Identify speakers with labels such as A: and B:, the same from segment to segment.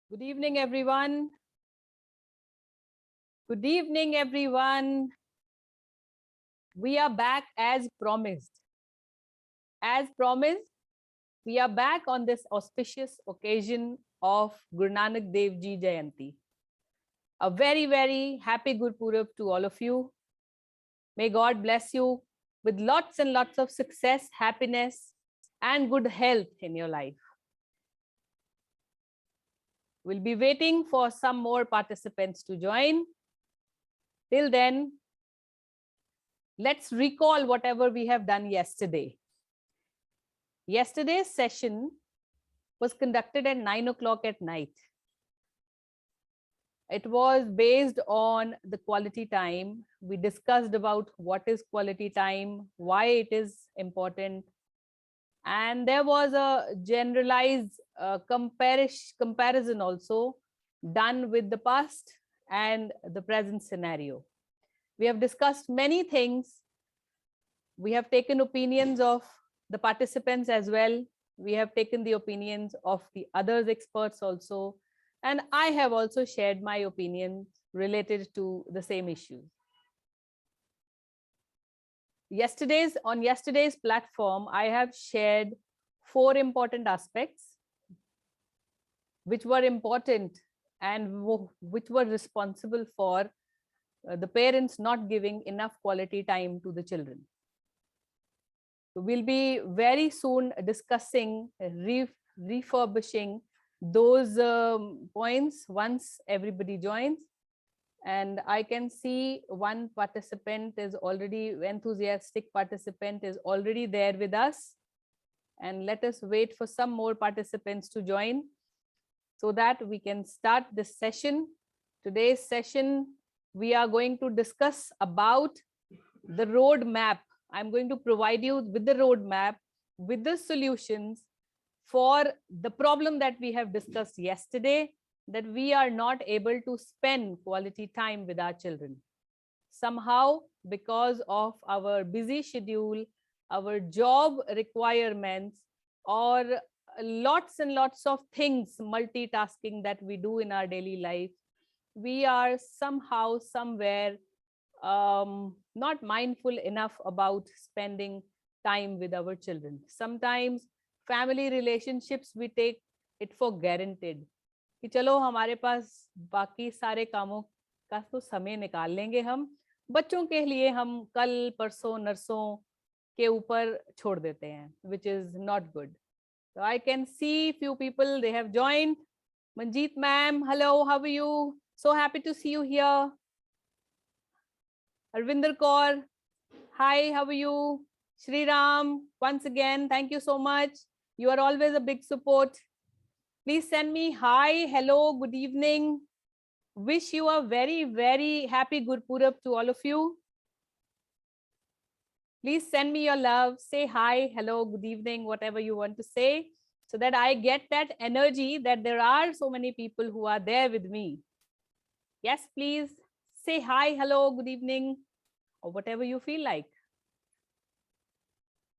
A: Good evening, everyone. Good evening, everyone. We are back as promised. As promised, we are back on this auspicious occasion of Guru Nanak Dev Ji Jayanti. A very, very happy Gurpurab to all of you. May God bless you with lots and lots of success, happiness, and good health in your life. We'll be waiting for some more participants to join. Till then, let's recall whatever we have done yesterday. Yesterday's session was conducted at 9 o'clock at night. It was based on the quality time. We discussed about what is quality time, why it is important. And there was a generalized comparison also done with the past and the present scenario. We have discussed many things. We have taken opinions of the participants as well. We have taken the opinions of the others experts also. And I have also shared my opinions related to the same issues. On yesterday's platform, I have shared 4 important aspects which were important and which were responsible for the parents not giving enough quality time to the children. So we'll be very soon discussing refurbishing those points once everybody joins. And I can see one participant is already, enthusiastic participant is already there with us. And let us wait for some more participants to join so that we can start this session. Today's session, we are going to discuss about the roadmap. I'm going to provide you with the roadmap, with the solutions for the problem that we have discussed yesterday, that we are not able to spend quality time with our children. Somehow, because of our busy schedule, our job requirements, or lots and lots of things, multitasking that we do in our daily life, we are somehow, somewhere, not mindful enough about spending time with our children. Sometimes family relationships, we take it for granted कि चलो हमारे पास बाकी सारे कामों का तो समय निकाल लेंगे, हम बच्चों के लिए हम कल परसों नरसों के ऊपर छोड़ देते हैं, which is not good. So I can see few people, they have joined. Manjeet ma'am, hello, how are you? So happy to see you here. Arvinder Kaur, hi, how are you? Shri Ram, once again, thank you so much. You are always a big support. Please send me hi, hello, good evening. Wish you a very, very happy Gurpurab to all of you. Please send me your love. Say hi, hello, good evening, whatever you want to say, so that I get that energy that there are so many people who are there with me. Yes, please say hi, hello, good evening, or whatever you feel like.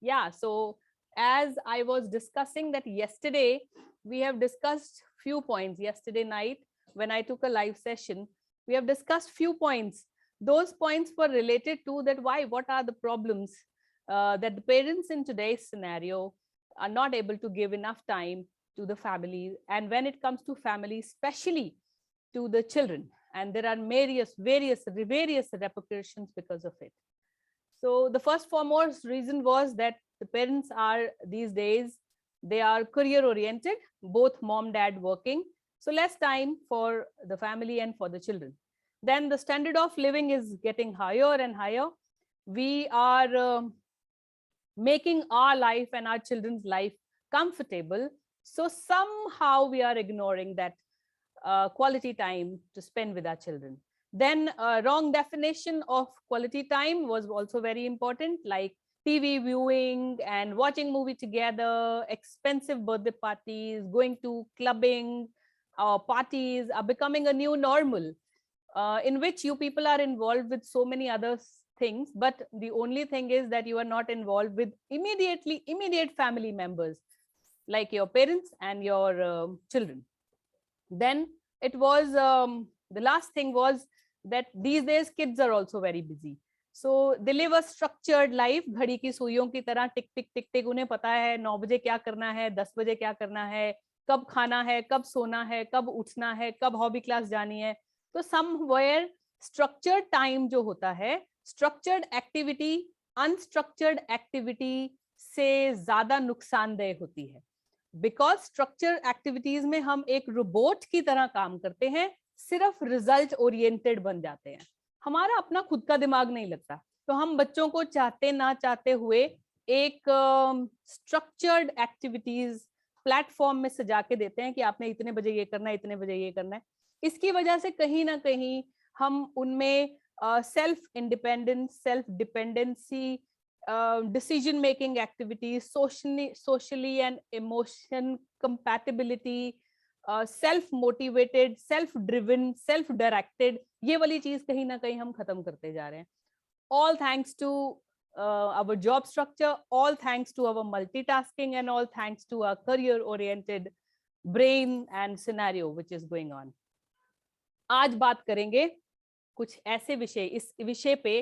A: Yeah, so as I was discussing that yesterday, we have discussed few points yesterday night when I took a live session. We have discussed few points. Those points were related to that what are the problems that the parents in today's scenario are not able to give enough time to the family. And when it comes to family, especially to the children, and there are various repercussions because of it. So the first foremost reason was that the parents are these days, they are career oriented, both mom, dad working. So less time for the family and for the children. Then the standard of living is getting higher and higher. We are making our life and our children's life comfortable. So somehow we are ignoring that quality time to spend with our children. Then wrong definition of quality time was also very important, like TV viewing and watching movie together, expensive birthday parties, going to clubbing, parties are becoming a new normal, in which you people are involved with so many other things, but the only thing is that you are not involved with immediate family members like your parents and your children. Then it was the last thing was that these days kids are also very busy, so they live a structured life, घड़ी की सुइयों की तरह टिक टिक टिक टिक, उन्हें पता है 9 बजे क्या करना है, 10 बजे क्या करना है, कब खाना है, कब सोना है, कब उठना है, कब हॉबी क्लास जानी है. तो समवेयर स्ट्रक्चर्ड टाइम जो होता है, स्ट्रक्चर्ड एक्टिविटी अनस्ट्रक्चर्ड एक्टिविटी से ज्यादा नुकसानदेह होती है. बिकॉज स्ट्रक्चर एक्टिविटीज में हम एक रोबोट की तरह काम करते हैं, सिर्फ रिजल्ट ओरिएंटेड बन जाते हैं, हमारा अपना खुद का दिमाग नहीं लगता. तो हम बच्चों को चाहते ना चाहते हुए एक स्ट्रक्चर्ड एक्टिविटीज प्लेटफॉर्म में सजा के देते हैं कि आपने इतने बजे ये करना है, इतने बजे ये करना है. इसकी वजह से कहीं ना कहीं हम उनमें self independence, self dependency, decision making activities, socially and emotion compatibility, self motivated, self driven, self directed, ये वाली चीज कहीं ना कहीं हम खत्म करते जा रहे हैं. All thanks to our job structure, all thanks to our multitasking, and all thanks to our career oriented brain and scenario which is going on. आज बात करेंगे कुछ ऐसे विषय, इस विषय पे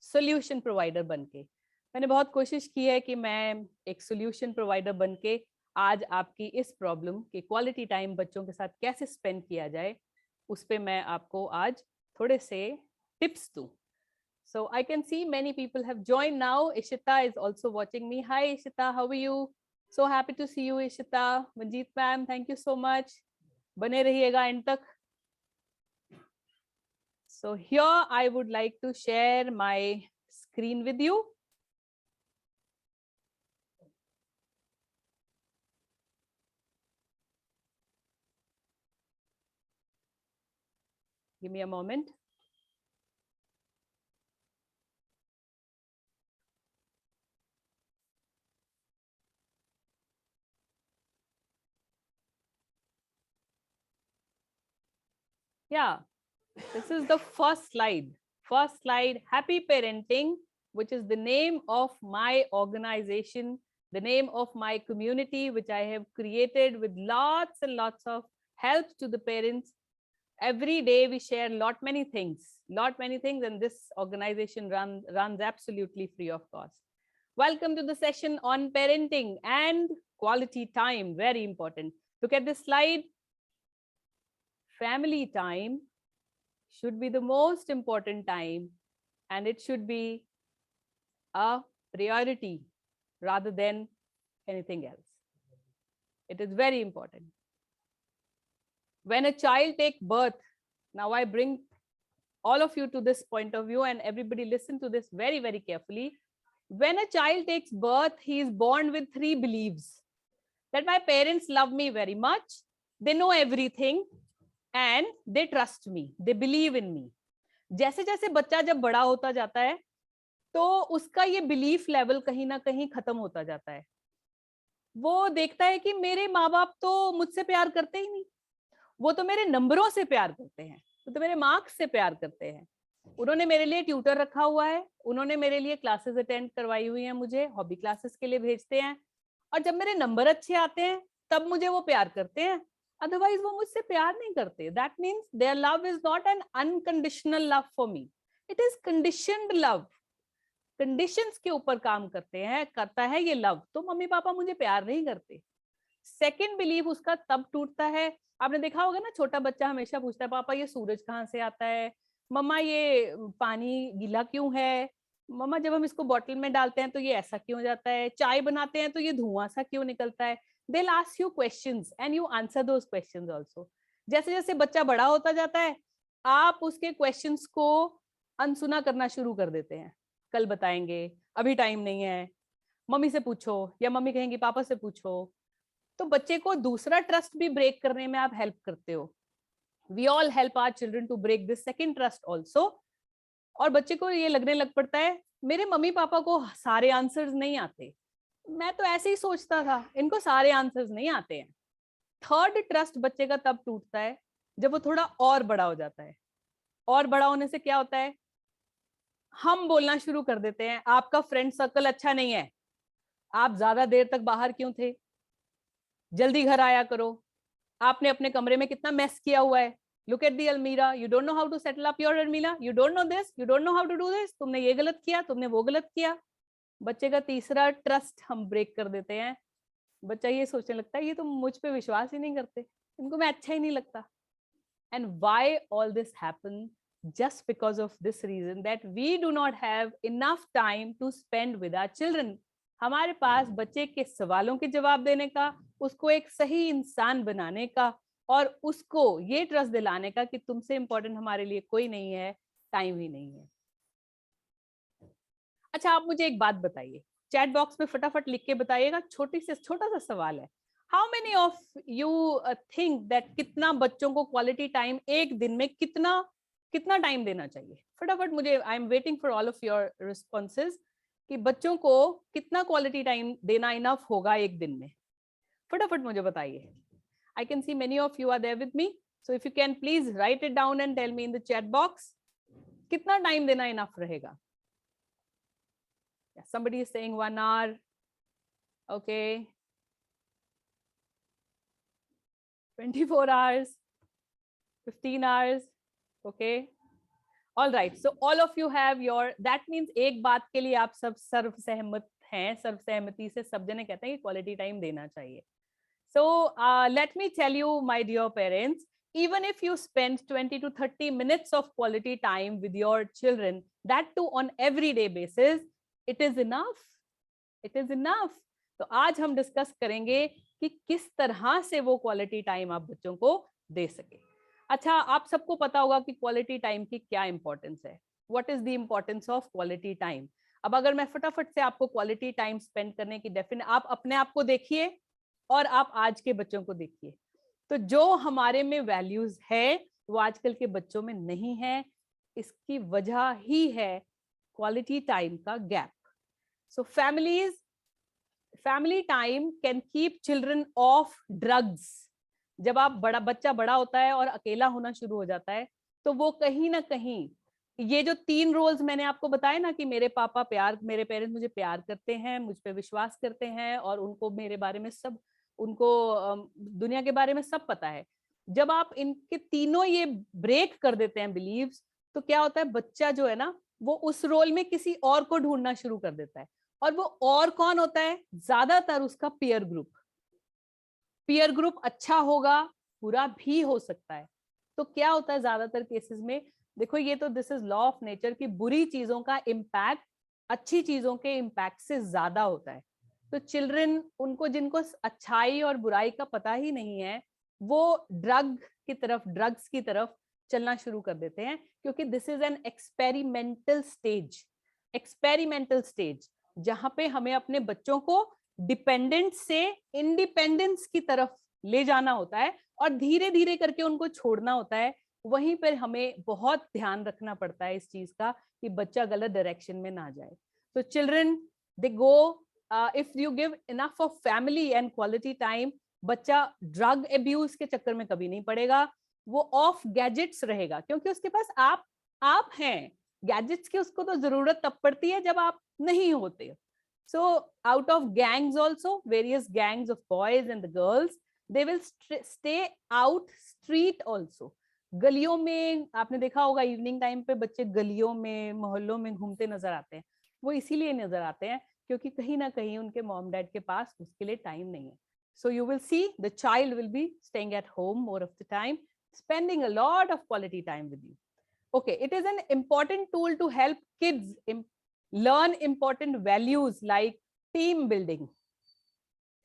A: सॉल्यूशन प्रोवाइडर बनके. मैंने बहुत कोशिश की है कि मैं एक सॉल्यूशन प्रोवाइडर बनके आज आपकी इस प्रॉब्लम कि क्वालिटी टाइम बच्चों के साथ कैसे स्पेंड किया जाए, उस पे मैं आपको आज थोड़े से टिप्स दूं. So I can see many people have joined now. Ishita is also watching me. Hi Ishita, how are you? So happy to see you Ishita. Manjeet ma'am, thank you so much. बने रहिएगा and तक. So here I would like to share my screen with you. Give me a moment. Yeah, this is the first slide. First slide, Happy Parenting, which is the name of my organization, the name of my community, which I have created with lots and lots of help to the parents. Every day we share lot many things, and this organization runs absolutely free of cost. Welcome to the session on parenting and quality time, very important. Look at this slide. Family time should be the most important time, and it should be a priority rather than anything else. It is very important. When a child takes birth, now I bring all of you to this point of view, and everybody listen to this very, very carefully. When a child takes birth, he is born with 3 beliefs. That my parents love me very much, they know everything, and they trust me, they believe in me. जैसे जैसे बच्चा जब बड़ा होता जाता है तो उसका ये बिलीफ लेवल कहीं ना कहीं खत्म होता जाता है. वो देखता है कि मेरे माँ बाप तो मुझसे प्यार करते ही नहीं, वो तो मेरे नंबरों से प्यार करते हैं, वो तो मेरे मार्क्स से प्यार करते हैं, उन्होंने मेरे लिए ट्यूटर रखा हुआ है, उन्होंने मेरे लिए क्लासेस अटेंड करवाई हुई हैं, मुझे हॉबी क्लासेस के लिए भेजते हैं, और जब मेरे नंबर अच्छे आते हैं तब मुझे वो प्यार करते हैं, अदरवाइज वो मुझसे प्यार नहीं करते. That means their love is not an unconditional love for me, it is conditioned love. Conditions के ऊपर काम करता है ये लव. तो मम्मी पापा मुझे प्यार नहीं करते. सेकंड बिलीव उसका तब टूटता है, आपने देखा होगा ना, छोटा बच्चा हमेशा पूछता है पापा ये सूरज कहाँ से आता है, मम्मा ये पानी गीला क्यों है, मम्मा जब हम इसको बॉटल में डालते हैं तो ये ऐसा क्यों जाता है, चाय बनाते हैं तो ये धुआं सा क्यों निकलता है. They'll ask you questions and you answer those questions also. जैसे जैसे बच्चा बड़ा होता जाता है आप उसके क्वेश्चंस को अनसुना करना शुरू कर देते हैं. कल बताएंगे, अभी टाइम नहीं है, मम्मी से पूछो, या मम्मी कहेंगी पापा से पूछो. तो बच्चे को दूसरा ट्रस्ट भी ब्रेक करने में आप हेल्प करते हो. We all help our children to break this second trust also. और बच्चे को ये लगने लग पड़ता है मेरे मम्मी पापा को सारे आंसर्स नहीं आते, मैं तो ऐसे ही सोचता था, इनको सारे आंसर्स नहीं आते हैं. थर्ड ट्रस्ट बच्चे का तब टूटता है जब वो थोड़ा और बड़ा हो जाता है. और बड़ा होने से क्या होता है, हम बोलना शुरू कर देते हैं आपका फ्रेंड सर्कल अच्छा नहीं है, आप ज्यादा देर तक बाहर क्यों थे, जल्दी घर आया करो, आपने अपने कमरे में कितना मेस किया हुआ है. Look at the almirah. You don't know how to settle up your almirah. You don't know this. You don't know how to do this. तुमने ये गलत किया, तुमने वो गलत किया. बच्चे का तीसरा ट्रस्ट हम ब्रेक कर देते हैं. बच्चा ये सोचने लगता है ये तो मुझ पे विश्वास ही नहीं करते, इनको मैं अच्छा ही नहीं लगता. And why all this happened? Just because of this reason that we do not have enough time to spend with our children. हमारे पास बच्चे के सवालों के जवाब देने का, उसको एक सही इंसान बनाने का और उसको ये ट्रस्ट दिलाने का कि तुमसे इम्पोर्टेंट हमारे लिए कोई नहीं है, टाइम ही नहीं है. अच्छा, आप मुझे एक बात बताइए, चैट बॉक्स में फटाफट लिख के बताइएगा. छोटा सा सवाल है. How many of you think that कितना बच्चों को क्वालिटी टाइम एक दिन में कितना टाइम देना चाहिए? फटाफट मुझे, I am waiting for all of your responses कि बच्चों को कितना क्वालिटी टाइम देना इनफ होगा एक दिन में. फटाफट मुझे बताइए. I can see many of you are there with me, so if you can please write it down and tell me in the chat box कितना टाइम देना इनफ रहेगा. Somebody is saying 1 hour. Okay. 24 hours. 15 hours. Okay. All right. So all of you have your, that means एक बात के लिए आप सब सर्व सहमत हैं, सर्व सहमति से सब जने कहते हैं कि क्वालिटी टाइम देना चाहिए. So let me tell you, my dear parents, even if you spend 20 to 30 minutes of quality time with your children, that too on everyday basis, it is enough. It is enough. तो आज हम discuss करेंगे कि किस तरह से वो quality time आप बच्चों को दे सके. अच्छा, आप सबको पता होगा कि क्वालिटी टाइम की क्या इंपॉर्टेंस है. What is the importance of quality time? अब अगर मैं फटाफट से आपको क्वालिटी टाइम स्पेंड करने की डेफिनेशन, आप अपने आप को देखिए और आप आज के बच्चों को देखिए, तो जो हमारे में वैल्यूज है वो आजकल के बच्चों में नहीं है. इसकी वजह ही है quality time का gap. So family time can keep children off drugs. जब आप बच्चा बड़ा होता है और अकेला होना शुरू हो जाता है तो वो कहीं ना कहीं ये जो 3 रोल्स मैंने आपको बताए ना कि मेरे पेरेंट्स मुझे प्यार करते हैं, मुझ पे विश्वास करते हैं और उनको मेरे बारे में सब, उनको दुनिया के बारे में सब पता है. जब आप इनके तीनों ये ब्रेक कर देते हैं बिलीव्स, तो क्या होता है, बच्चा जो है ना वो उस रोल में किसी और को ढूंढना शुरू कर देता है. और वो और कौन होता है? ज्यादातर उसका पीयर ग्रुप अच्छा होगा, बुरा भी हो सकता है. तो क्या होता है ज्यादातर केसेस में, देखो ये तो this is law of nature की बुरी चीजों का इम्पैक्ट अच्छी चीजों के इम्पैक्ट से ज्यादा होता है. तो चिल्ड्रन, उनको जिनको अच्छाई और बुराई का पता ही नहीं है, वो ड्रग्स की तरफ चलना शुरू कर देते हैं, क्योंकि this is an experimental stage जहां पे हमें अपने बच्चों को डिपेंडेंट से इंडिपेंडेंस की तरफ ले जाना होता है और धीरे धीरे करके उनको छोड़ना होता है. वहीं पर हमें बहुत ध्यान रखना पड़ता है इस चीज का कि बच्चा गलत डायरेक्शन में ना जाए. तो children, they go, if you give enough of family and quality time, बच्चा ड्रग एब्यूज के चक्कर में कभी नहीं पड़ेगा. वो ऑफ गैजेट्स रहेगा, क्योंकि उसके पास आप हैं. गैजेट्स की उसको तो जरूरत तब पड़ती है जब आप नहीं होते. So out of gangs also, various gangs of boys and the girls, they will stay out street also. गलियों में आपने देखा होगा इवनिंग टाइम पे बच्चे गलियों में, मोहल्लों में घूमते नजर आते हैं. वो इसीलिए नजर आते हैं क्योंकि कहीं ना कहीं उनके मॉम डैड के पास उसके लिए टाइम नहीं है. So you will see the child will be staying at home more of the time, spending a lot of quality time with you. Okay, it is an important tool to help kids learn important values like team building,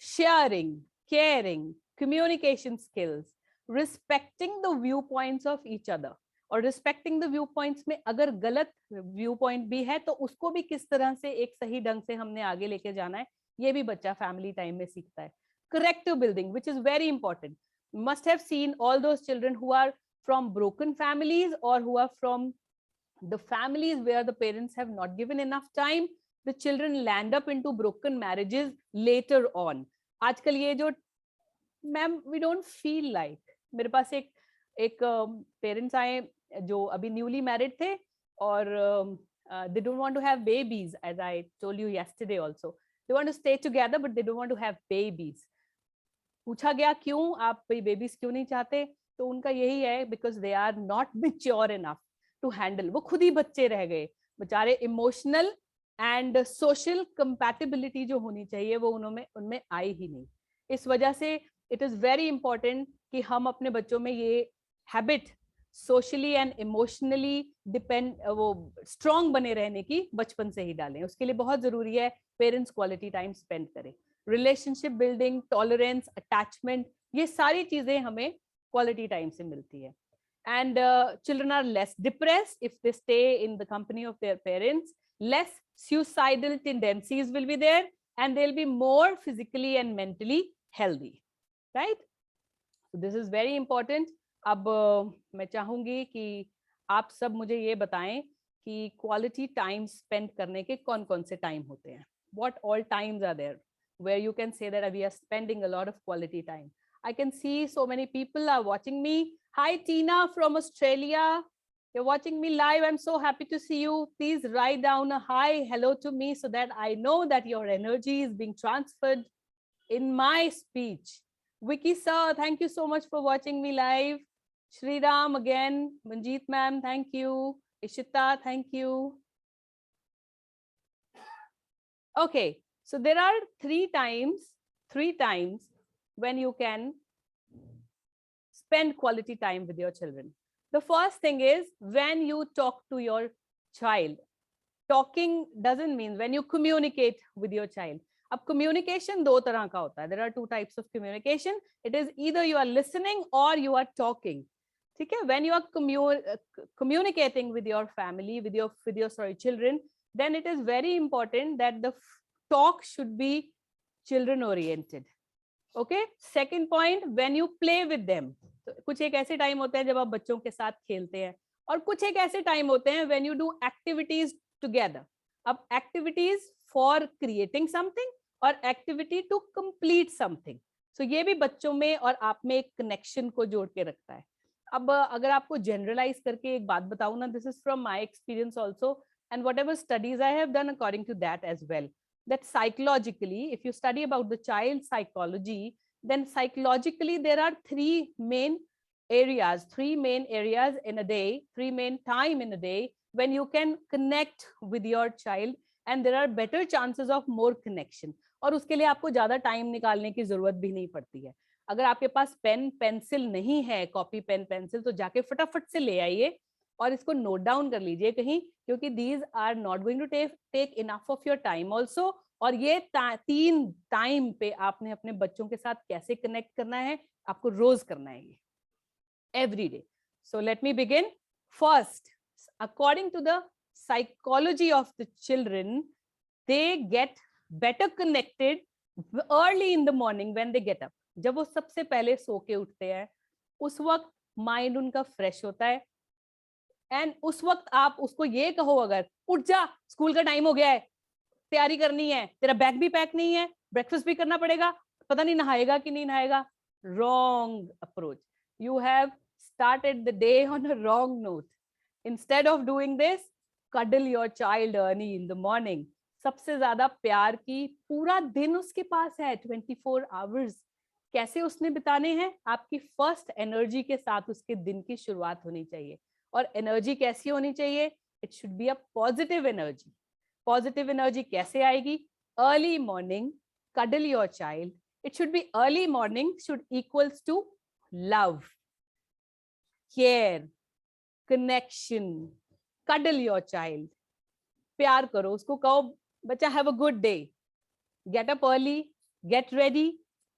A: sharing, caring, communication skills, respecting the viewpoints of each other. और respecting the viewpoints में अगर गलत viewpoint भी है तो उसको भी किस तरह से एक सही ढंग से हमने आगे लेके जाना है, ये भी बच्चा family time में सीखता है. Corrective building, which is very important. You must have seen all those children who are from broken families or who are from the families where the parents have not given enough time. The children land up into broken marriages later on. आजकल ये जो ma'am, we don't feel like, मेरे पास एक parents आए जो अभी newly married थे और they don't want to have babies, as I told you yesterday also. They want to stay together but they don't want to have babies. पूछा गया क्यों आप बेबीज क्यों नहीं चाहते, तो उनका यही है because they are not mature enough to handle, वो खुद ही बच्चे रह गए बेचारे, इमोशनल एंड सोशल कंपैटिबिलिटी जो होनी चाहिए वो उनमें आई ही नहीं। इस वजह से इट इज वेरी इंपॉर्टेंट कि हम अपने बच्चों में ये हैबिट सोशली एंड इमोशनली वो स्ट्रांग बने रहने की बचपन से ही डालें। उसके लिए बहुत जरूरी है पेरेंट्स क्वालिटी टाइम स्पेंड करें। रिलेशनशिप बिल्डिंग, टॉलरेंस, अटैचमेंट, ये सारी चीजें हमें क्वालिटी टाइम से मिलती है। And children are less depressed if they stay in the company of their parents. Less suicidal tendencies will be there, and they'll be more physically and mentally healthy, right? So this is very important. अब मैं चाहूंगी कि आप सब मुझे ये बताएं कि क्वालिटी टाइम स्पेंड करने के कौन कौन से टाइम होते हैं. What all times are there where you can say that we are spending a lot of quality time? I can see so many people are watching me. Hi, Tina from Australia. You're watching me live. I'm so happy to see you. Please write down a hi, hello to me so that I know that your energy is being transferred in my speech. Vicky sir, thank you so much for watching me live. Shri Ram again. Manjeet ma'am, thank you. Ishita, thank you. Okay, so there are three times when you can spend quality time with your children. The first thing is when you talk to your child. Talking doesn't mean when you communicate with your child. अब communication दो तरह का होता है. There are two types of communication. It is either you are listening or you are talking. ठीक है? When you are communicating with your family, with your children, then it is very important that the talk should be children oriented. Okay? Second point, when you play with them. तो कुछ एक ऐसे time होते हैं जब आप बच्चों के साथ खेलते हैं, और कुछ एक ऐसे टाइम होते हैं when you do activities together. अब activities for creating something और activity to complete something. So ये भी बच्चों में और आप में एक connection को जोड़ के रखता है. अब अगर आपको generalize करके एक बात बताऊं ना, this is from my experience also, and whatever studies I have done according to that as well, that psychologically, if you study about the child psychology, then psychologically there are three main areas in a day, three main time in a day when you can connect with your child, and there are better chances of more connection. और उसके लिए आपको ज्यादा time निकालने की जरूरत भी नहीं पड़ती है. अगर आपके पास पेन पेंसिल नहीं है, कॉपी पेन पेंसिल, तो जाके फटाफट से ले आइए और इसको नोट डाउन कर लीजिए कहीं, क्योंकि these are not going to take enough of your time also. और ये तीन टाइम पे आपने अपने बच्चों के साथ कैसे कनेक्ट करना है, आपको रोज करना है ये, every day. So let me begin. First, according to the psychology of the children, they get better connected early in the morning when they get up. जब वो सबसे पहले सो के उठते हैं, उस वक्त माइंड उनका फ्रेश होता है, एंड उस वक्त आप उसको ये कहो अगर, उठ जा स्कूल का टाइम हो गया है, तैयारी करनी है, तेरा बैग भी पैक नहीं है, ब्रेकफास्ट भी करना पड़ेगा, पता नहीं नहाएगा कि नहीं नहाएगा. Wrong approach. You have started the day on a wrong note. Instead of doing this, cuddle your child early in the morning. सबसे ज्यादा प्यार की पूरा दिन उसके पास है, 24 hours. कैसे उसने बिताने हैं? आपकी फर्स्ट एनर्जी के साथ उसके दिन की शुरुआत होनी चाहिए. और एनर्जी कैसी होनी चाहिए? It should be a positive energy. Positive energy कैसे आएगी? Early morning, cuddle your child. It should be early morning should equals to love, care, connection. Cuddle your child. प्यार करो उसको, कहो बच्चा have a good day. Get up early, get ready,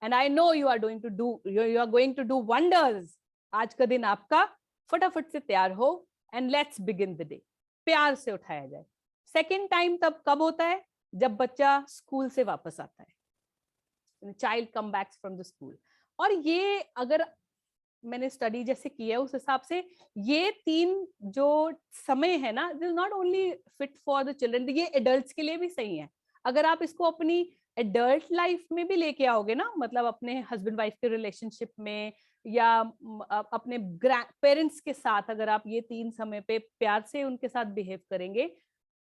A: and I know you are going to do wonders. आज का दिन आपका, फटाफट से तैयार हो and let's begin the day. प्यार से उठाया जाए. सेकेंड टाइम तब कब होता है? जब बच्चा स्कूल से वापस आता है. Child come backs from the school. और ये अगर मैंने स्टडी जैसे किया है उस हिसाब से ये तीन जो समय है ना, this not only fit for the children, ये एडल्ट्स के लिए भी सही है. अगर आप इसको अपनी एडल्ट लाइफ में भी लेके आओगे ना, मतलब अपने हस्बैंड वाइफ के रिलेशनशिप में या अपने पेरेंट्स के साथ, अगर आप ये तीन समय पे प्यार से उनके साथ बिहेव करेंगे,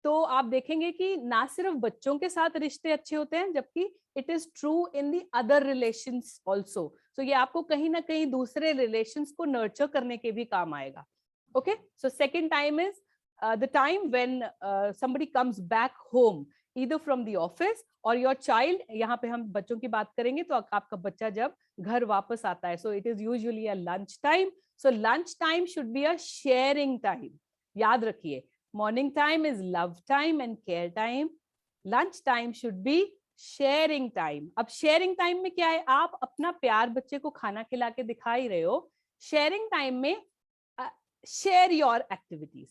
A: तो आप देखेंगे कि ना सिर्फ बच्चों के साथ रिश्ते अच्छे होते हैं, जबकि it is true in the other relations also. So ये आपको कहीं ना कहीं दूसरे रिलेशंस को नर्चर करने के भी काम आएगा. Okay, so second time is the time when somebody comes back home either from the office or your child. यहाँ पे हम बच्चों की बात करेंगे तो आपका बच्चा जब घर वापस आता है, so it is usually a lunch time. So lunch time should be a sharing time. याद रखिए, morning time is love time and care time. Lunch time should be sharing time. अब शेयरिंग टाइम में क्या है, आप अपना प्यार बच्चे को खाना खिला के दिखा ही रहे हो. शेयरिंग टाइम में शेयर योर एक्टिविटीज.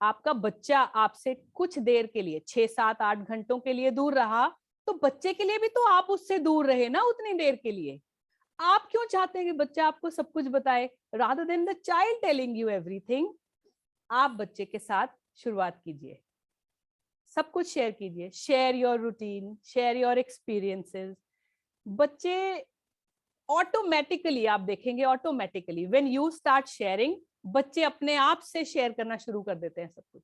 A: आपका बच्चा आपसे कुछ देर के लिए 6-7-8 घंटों के लिए दूर रहा, तो बच्चे के लिए भी तो आप उससे दूर रहे ना उतनी देर के लिए. आप क्यों चाहते हैं कि बच्चा आपको सब कुछ बताए, rather than the child telling you everything. आप बच्चे के साथ शुरुआत कीजिए, सब कुछ शेयर कीजिए. Share your routine, share your experiences. बच्चे ऑटोमेटिकली, आप देखेंगे automatically when you start sharing, बच्चे अपने आप से शेयर करना शुरू कर देते हैं सब कुछ.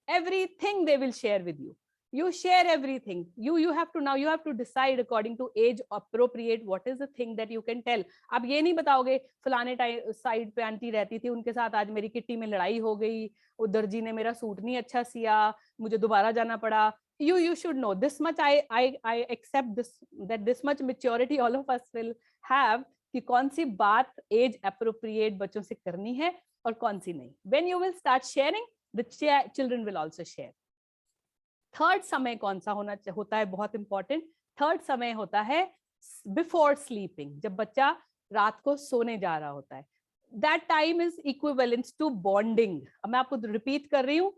A: Everything they will share with you. You share everything. You have to, now you have to decide according to age appropriate what is the thing that you can tell. आप ये नहीं बताओगे फलाने साइड पे आंटी रहती थी, उनके साथ आज मेरी किट्टी में लड़ाई हो गई, वो दर्जी ने मेरा सूट नहीं अच्छा सिया, मुझे दोबारा जाना पड़ा. You should know this much. I accept this, that this much maturity all of us will have कि कौन सी बात एज अप्रोप्रिएट बच्चों से करनी है और कौन सी नहीं. When you will start sharing, the children will also share. Third समय कौन सा होता है, बहुत इंपॉर्टेंट. थर्ड समय होता है बिफोर स्लीपिंग, जब बच्चा रात को सोने जा रहा होता है. That time is equivalent to bonding. अब मैं आपको रिपीट कर रही हूँ.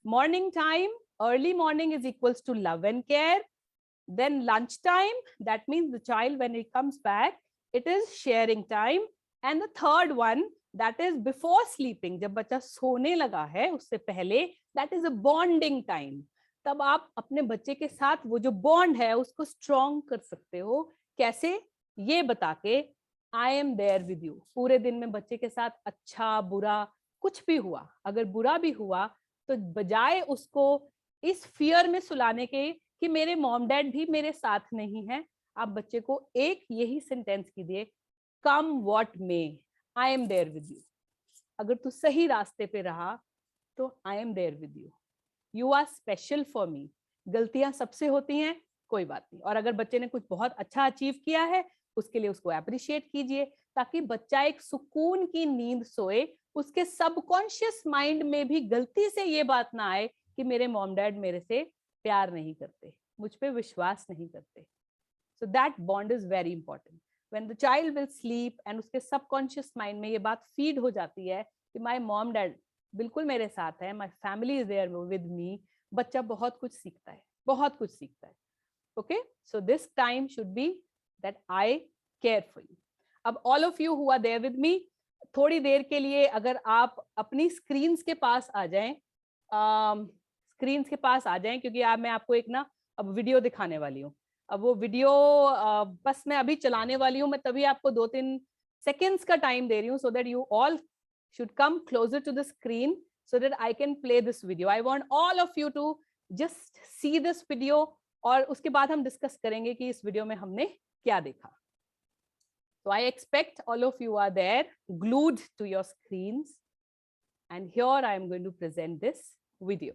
A: Morning time, early morning is equals to love and care. Then lunch time, that means the child when he comes back, it is sharing time. And the third one, that is before sleeping, जब बच्चा सोने लगा है उससे पहले, that is a bonding time. तब आप अपने बच्चे के साथ वो जो बॉन्ड है उसको स्ट्रॉन्ग कर सकते हो. कैसे? ये बता के I am there with you. पूरे दिन में बच्चे के साथ अच्छा बुरा कुछ भी हुआ, अगर बुरा भी हुआ तो बजाय उसको इस फियर में सुलाने के कि मेरे मॉम डैड भी मेरे साथ नहीं है, आप बच्चे को एक यही सेंटेंस कीजिए, come what may, I am there with you. अगर तू सही रास्ते पे रहा तो I am there with you. You are special for me. गलतियां सबसे होती हैं, कोई बात नहीं. और अगर बच्चे ने कुछ बहुत अच्छा अचीव किया है, उसके लिए उसको अप्रिशिएट कीजिए, ताकि बच्चा एक सुकून की नींद सोए. उसके सबकॉन्शियस माइंड में भी गलती से ये बात ना आए कि मेरे मॉम डैड मेरे से प्यार नहीं करते, मुझ पे विश्वास नहीं करते. So that bond is very important. When the child will sleep and उसके सबकॉन्शियस माइंड में ये बात फीड हो जाती है कि माय मॉम डैड बिल्कुल मेरे साथ है, my family is there with me, बच्चा बहुत कुछ सीखता है, बहुत कुछ सीखता है. Okay, so this time should be that I care for you. अब all of you who are there with me, थोड़ी देर के लिए अगर आप अपनी स्क्रीन्स के पास आ जाएं, स्क्रीन्स के पास आ जाएं, क्योंकि मैं आपको एक ना अब वीडियो दिखाने वाली हूँ. अब वो वीडियो बस मैं अभी चलाने वाली हूँ, मैं तभी आपको 2-3 सेकेंड्स का टाइम दे रही हूँ, so that you all should come closer to the screen so that I can play this video. I want all of you to just see this video, और उसके बाद हम डिस्कस करेंगे कि इस वीडियो में हमने क्या देखा. So I expect all of you are there glued to your screens, and here I am going to present this video.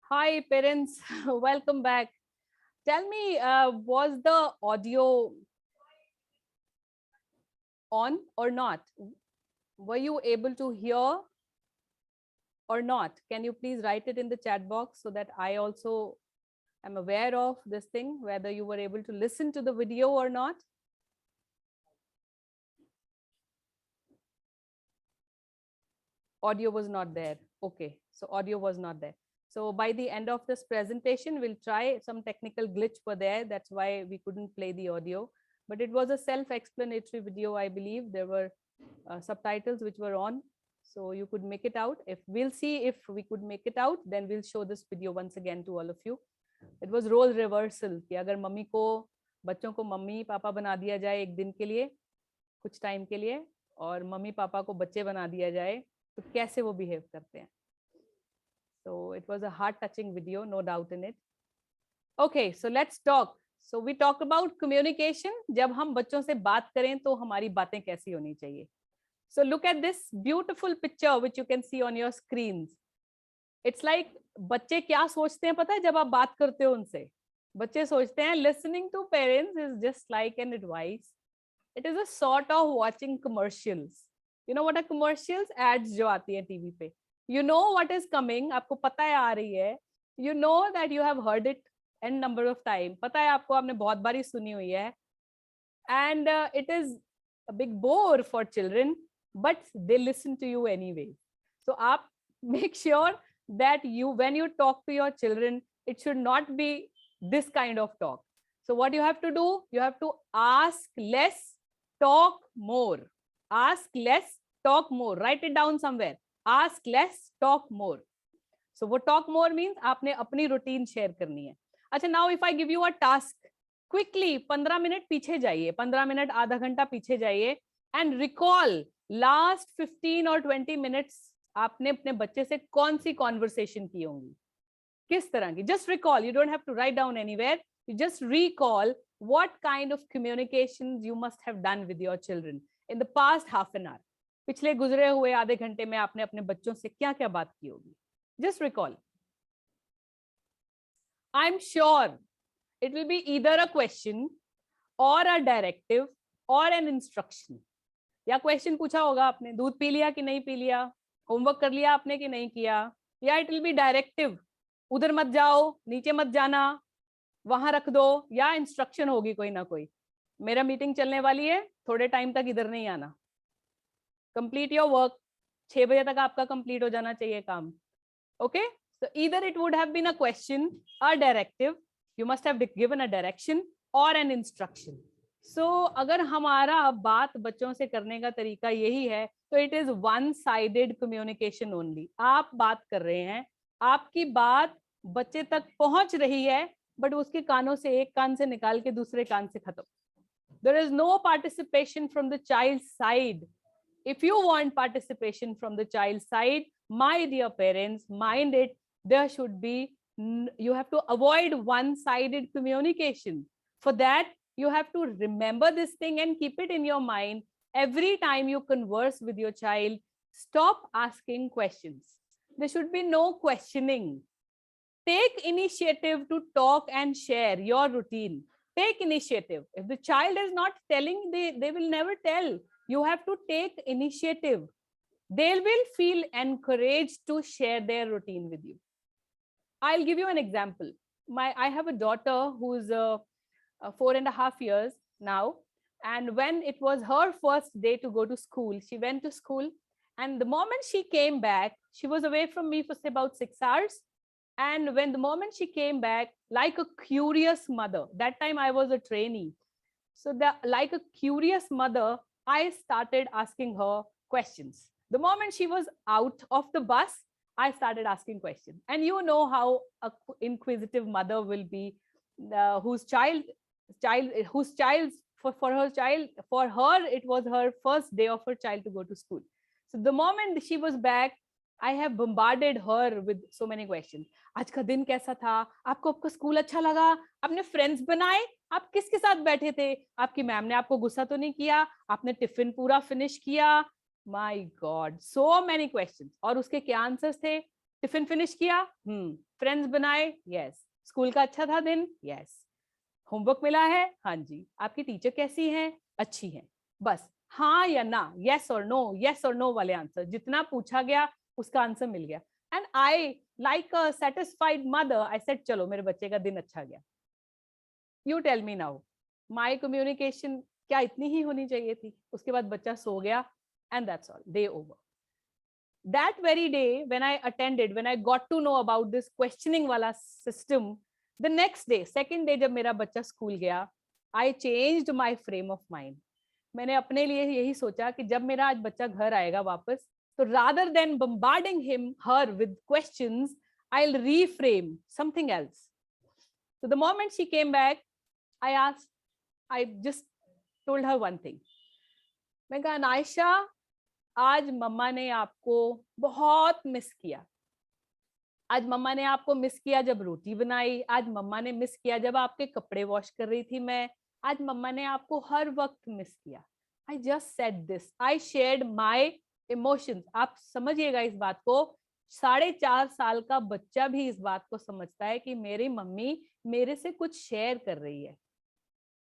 A: Hi, parents. Welcome back. Tell me, was the audio on or not? Were you able to hear or not? Can you please write it in the chat box so that I also am aware of this thing, whether you were able to listen to the video or not? Audio was not there. Okay, so audio was not there. So by the end of this presentation, we'll try some technical glitch for there. That's why we couldn't play the audio, but it was a self-explanatory video. I believe there were subtitles which were on, so you could make it out. If we'll see if we could make it out, then we'll show this video once again to all of you. It was role reversal कि अगर mummy को बच्चों को mummy papa बना दिया जाए एक दिन के लिए, कुछ टाइम के लिए, और मम्मी पापा को बच्चे बना दिया जाए तो कैसे वो बिहेव करते हैं. So it was a heart touching video, no doubt in it. Okay, so let's talk. So we talk about communication. जब हम बच्चों से बात करें तो हमारी बातें कैसी होनी चाहिए. So look at this beautiful picture which you can see on your screens. It's like बच्चे क्या सोचते हैं पता है जब आप बात करते हो उनसे. बच्चे सोचते हैं listening to parents is just like an advice. It is a sort of watching commercials. You know what are commercials? Ads जो आती है टीवी पे. You know what is coming. आपको पता है आ रही है. You know that you have heard it n number of time. पता है आपको आपने बहुत बारी सुनी हुई है. And it is a big bore for children, but they listen to you anyway. So आप make sure that you, when you talk to your children, it should not be this kind of talk. So what you have to do, you have to ask less, talk more. Ask less, talk more. Write it down somewhere. Ask less, talk more. So what talk more means आपने अपनी routine share करनी है. अच्छा, now if I give you a task, quickly 15 minute पीछे जाइए, 15 minute आधा घंटा पीछे जाइए and recall last 15 or 20 minutes आपने अपने बच्चे से कौन सी conversation की होंगी, किस तरह की. Just recall, you don't have to write down anywhere. You just recall what kind of communications you must have done with your children in the past half an hour. पिछले गुजरे हुए आधे घंटे में आपने अपने बच्चों से क्या क्या बात की होगी. Just recall. I'm sure it will be either a question or a directive or an instruction. या क्वेश्चन पूछा होगा आपने, दूध पी लिया कि नहीं पी लिया, होमवर्क कर लिया आपने कि नहीं किया, या इट विल बी डायरेक्टिव, उधर मत जाओ, नीचे मत जाना, वहां रख दो, या इंस्ट्रक्शन होगी कोई ना कोई, मेरा मीटिंग चलने वाली है, थोड़े टाइम तक इधर नहीं आना, कंप्लीट योर वर्क, 6 बजे तक आपका कंप्लीट हो जाना चाहिए काम. Okay, so either it would have been a question, a directive, you must have given a direction or an instruction. So अगर हमारा बात बच्चों से करने का तरीका यही है तो it is one sided communication only. आप बात कर रहे हैं, आपकी बात बच्चे तक पहुंच रही है, बट उसके कानों से एक कान से निकाल के दूसरे कान से खत्म. There is no participation from the child's side. If you want participation from the child's side, my dear parents, mind it, There should be, you have to avoid one-sided communication. For that, you have to remember this thing and keep it in your mind. Every time you converse with your child, stop asking questions. There should be no questioning. Take initiative to talk and share your routine. Take initiative. If the child is not telling, they will never tell. You have to take initiative. They will feel encouraged to share their routine with you. I'll give you an example. I have a daughter who's 4.5 years now. And when it was her first day to go to school, she went to school. And the moment she came back, she was away from me for say about 6 hours. And when the moment she came back, like a curious mother, that time I was a trainee. So like a curious mother, I started asking her questions. The moment she was out of the bus, I started asking questions. And you know how an inquisitive mother will be, for her, it was her first day of her child to go to school. So the moment she was back, I have bombarded her with so many questions. आज का दिन कैसा था? आपका school अच्छा लगा? आपने friends बनाए? आप किसके साथ बैठे थे? आपकी मैम ने आपको गुस्सा तो नहीं किया? आपने टिफिन पूरा फिनिश किया? My God, so many questions. और उसके क्या आंसर्स थे? टिफिन फिनिश किया? फ्रेंड्स बनाए? यस. स्कूल का अच्छा था दिन? यस. होमवर्क मिला है? हाँ जी. आपकी टीचर कैसी है? अच्छी है. बस हाँ या ना, yes or no वाले आंसर. जितना पूछा गया उसका आंसर मिल गया. And I, like a satisfied mother, I said, चलो मेरे बच्चे का दिन अच्छा गया. You tell me now, my communication क्या इतनी ही होनी चाहिए थी? उसके बाद बच्चा सो गया, and that's all, day over. That very day, when I got to know about this questioning wala system, the next day, second day जब मेरा बच्चा स्कूल गया, I changed my frame of mind. मैंने अपने लिए यही सोचा कि जब मेरा आज बच्चा घर आएगा वापस, so rather than bombarding her with questions, I'll reframe something else. So the moment she came back, I just told her one thing. मैं कहा, नायशा, आज मम्मा ने आपको बहुत मिस किया. आज मम्मा ने आपको मिस किया जब रोटी बनाई. आज मम्मा ने मिस किया जब आपके कपड़े वॉश कर रही थी मैं. आज मम्मा ने आपको हर वक्त मिस किया. I just said this. I shared my emotions. आप समझिएगा इस बात को. 4.5 साल का बच्चा भी इस बात को समझता है कि मेरी मम्मी मेरे से कुछ शेयर कर रही है.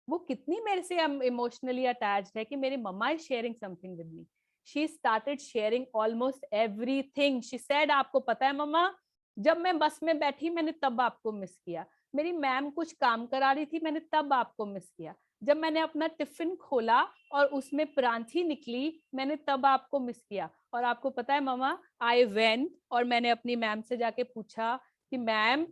A: वो कितनी मेरे से इमोशनली अटैच्ड है कि मेरी मम्मा is sharing something with me. She started sharing almost everything. She said, आपको पता है मम्मा, जब मैं बस में बैठी मैंने तब आपको मिस किया. मेरी मैम कुछ काम करा रही थी, मैंने तब आपको मिस किया. जब मैंने अपना टिफिन खोला और उसमें परांठी निकली, मैंने तब आपको मिस किया. और आपको पता है मम्मा, आई वेंट और मैंने अपनी मैम से जाके पूछा कि मैम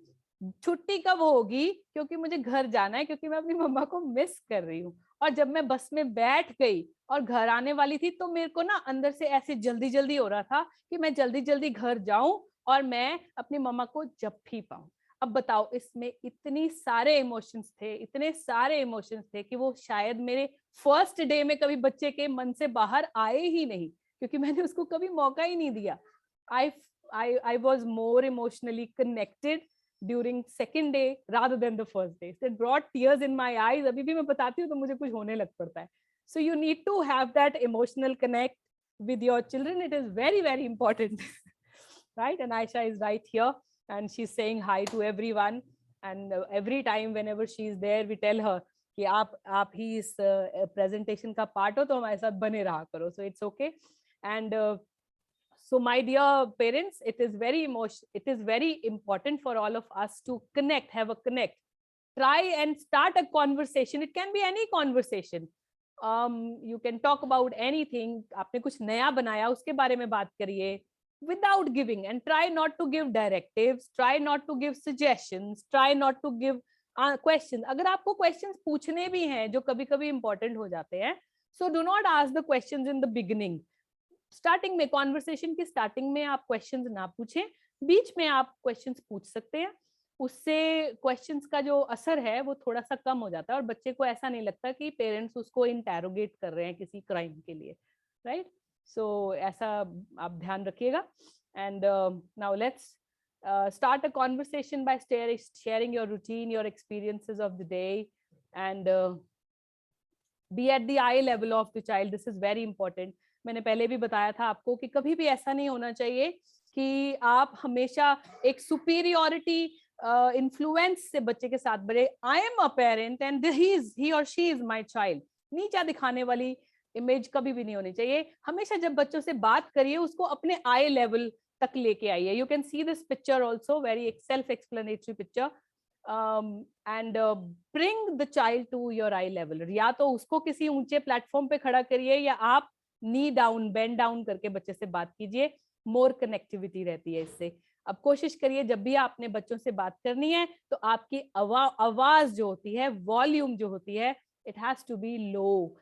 A: छुट्टी कब होगी, क्योंकि मुझे घर जाना है, क्योंकि मैं अपनी मम्मा को मिस कर रही हूँ. और जब मैं बस में बैठ गई और घर आने वाली थी, तो मेरे को ना अंदर से ऐसे जल्दी जल्दी हो रहा था कि मैं जल्दी जल्दी घर जाऊं और मैं अपनी मम्मा को जब भी पाऊं. अब बताओ, इसमें इतने सारे इमोशंस थे कि वो शायद मेरे फर्स्ट डे में कभी बच्चे के मन से बाहर आए ही नहीं, क्योंकि मैंने उसको कभी मौका ही नहीं दिया. I was more emotionally connected during second day rather than the first day. So it brought tears in my eyes. अभी भी मैं बताती हूँ तो मुझे कुछ होने लग पड़ता है. So you need to have that emotional connect with your children. It is very, very important. Right? And Aisha is right here and she's saying hi to everyone. And every time whenever she is there, we tell her कि आप ही इस presentation का part हो, तो हमारे साथ बने रहा करो. So it's okay. And so my dear parents, it is very important for all of us to connect, have a connect. Try and start a conversation. It can be any conversation. You can talk about anything. आपने कुछ नया बनाया, उसके बारे में बात करिए. Without giving, and try not to give directives, try not to give suggestions, try not to give questions. अगर आपको questions पूछने भी हैं, जो कभी-कभी important हो जाते हैं, so do not ask the questions in the beginning. Starting में, कॉन्वर्सेशन की स्टार्टिंग में आप क्वेश्चंस ना पूछें, बीच में आप क्वेश्चंस पूछ सकते हैं. उससे क्वेश्चंस का जो असर है वो थोड़ा सा कम हो जाता है और बच्चे को ऐसा नहीं लगता कि पेरेंट्स उसको इंटेरोगेट कर रहे हैं किसी क्राइम के लिए. राइट? सो ऐसा आप ध्यान रखिएगा. And now let's start a conversation by sharing your routine, your experiences of the day, and be at the eye level of the child. This is very important. मैंने पहले भी बताया था आपको कि कभी भी ऐसा नहीं होना चाहिए कि आप हमेशा एक सुपीरियरिटी इन्फ्लुएंस से बच्चे के साथ बढ़े. I am a parent and he और शी इज माय चाइल्ड. नीचा दिखाने वाली इमेज कभी भी नहीं होनी चाहिए. हमेशा जब बच्चों से बात करिए उसको अपने आई लेवल तक लेके आइए. You can see this picture also, very self explanatory picture. And bring the child to your eye level. या तो उसको किसी ऊंचे प्लेटफॉर्म पे खड़ा करिए या आप नी डाउन, बेंड डाउन करके बच्चे से बात कीजिए. मोर कनेक्टिविटी रहती है इससे. अब कोशिश करिए जब भी आपने बच्चों से बात करनी है तो आपकी आवाज जो होती है, वॉल्यूम जो होती है, it has to be low.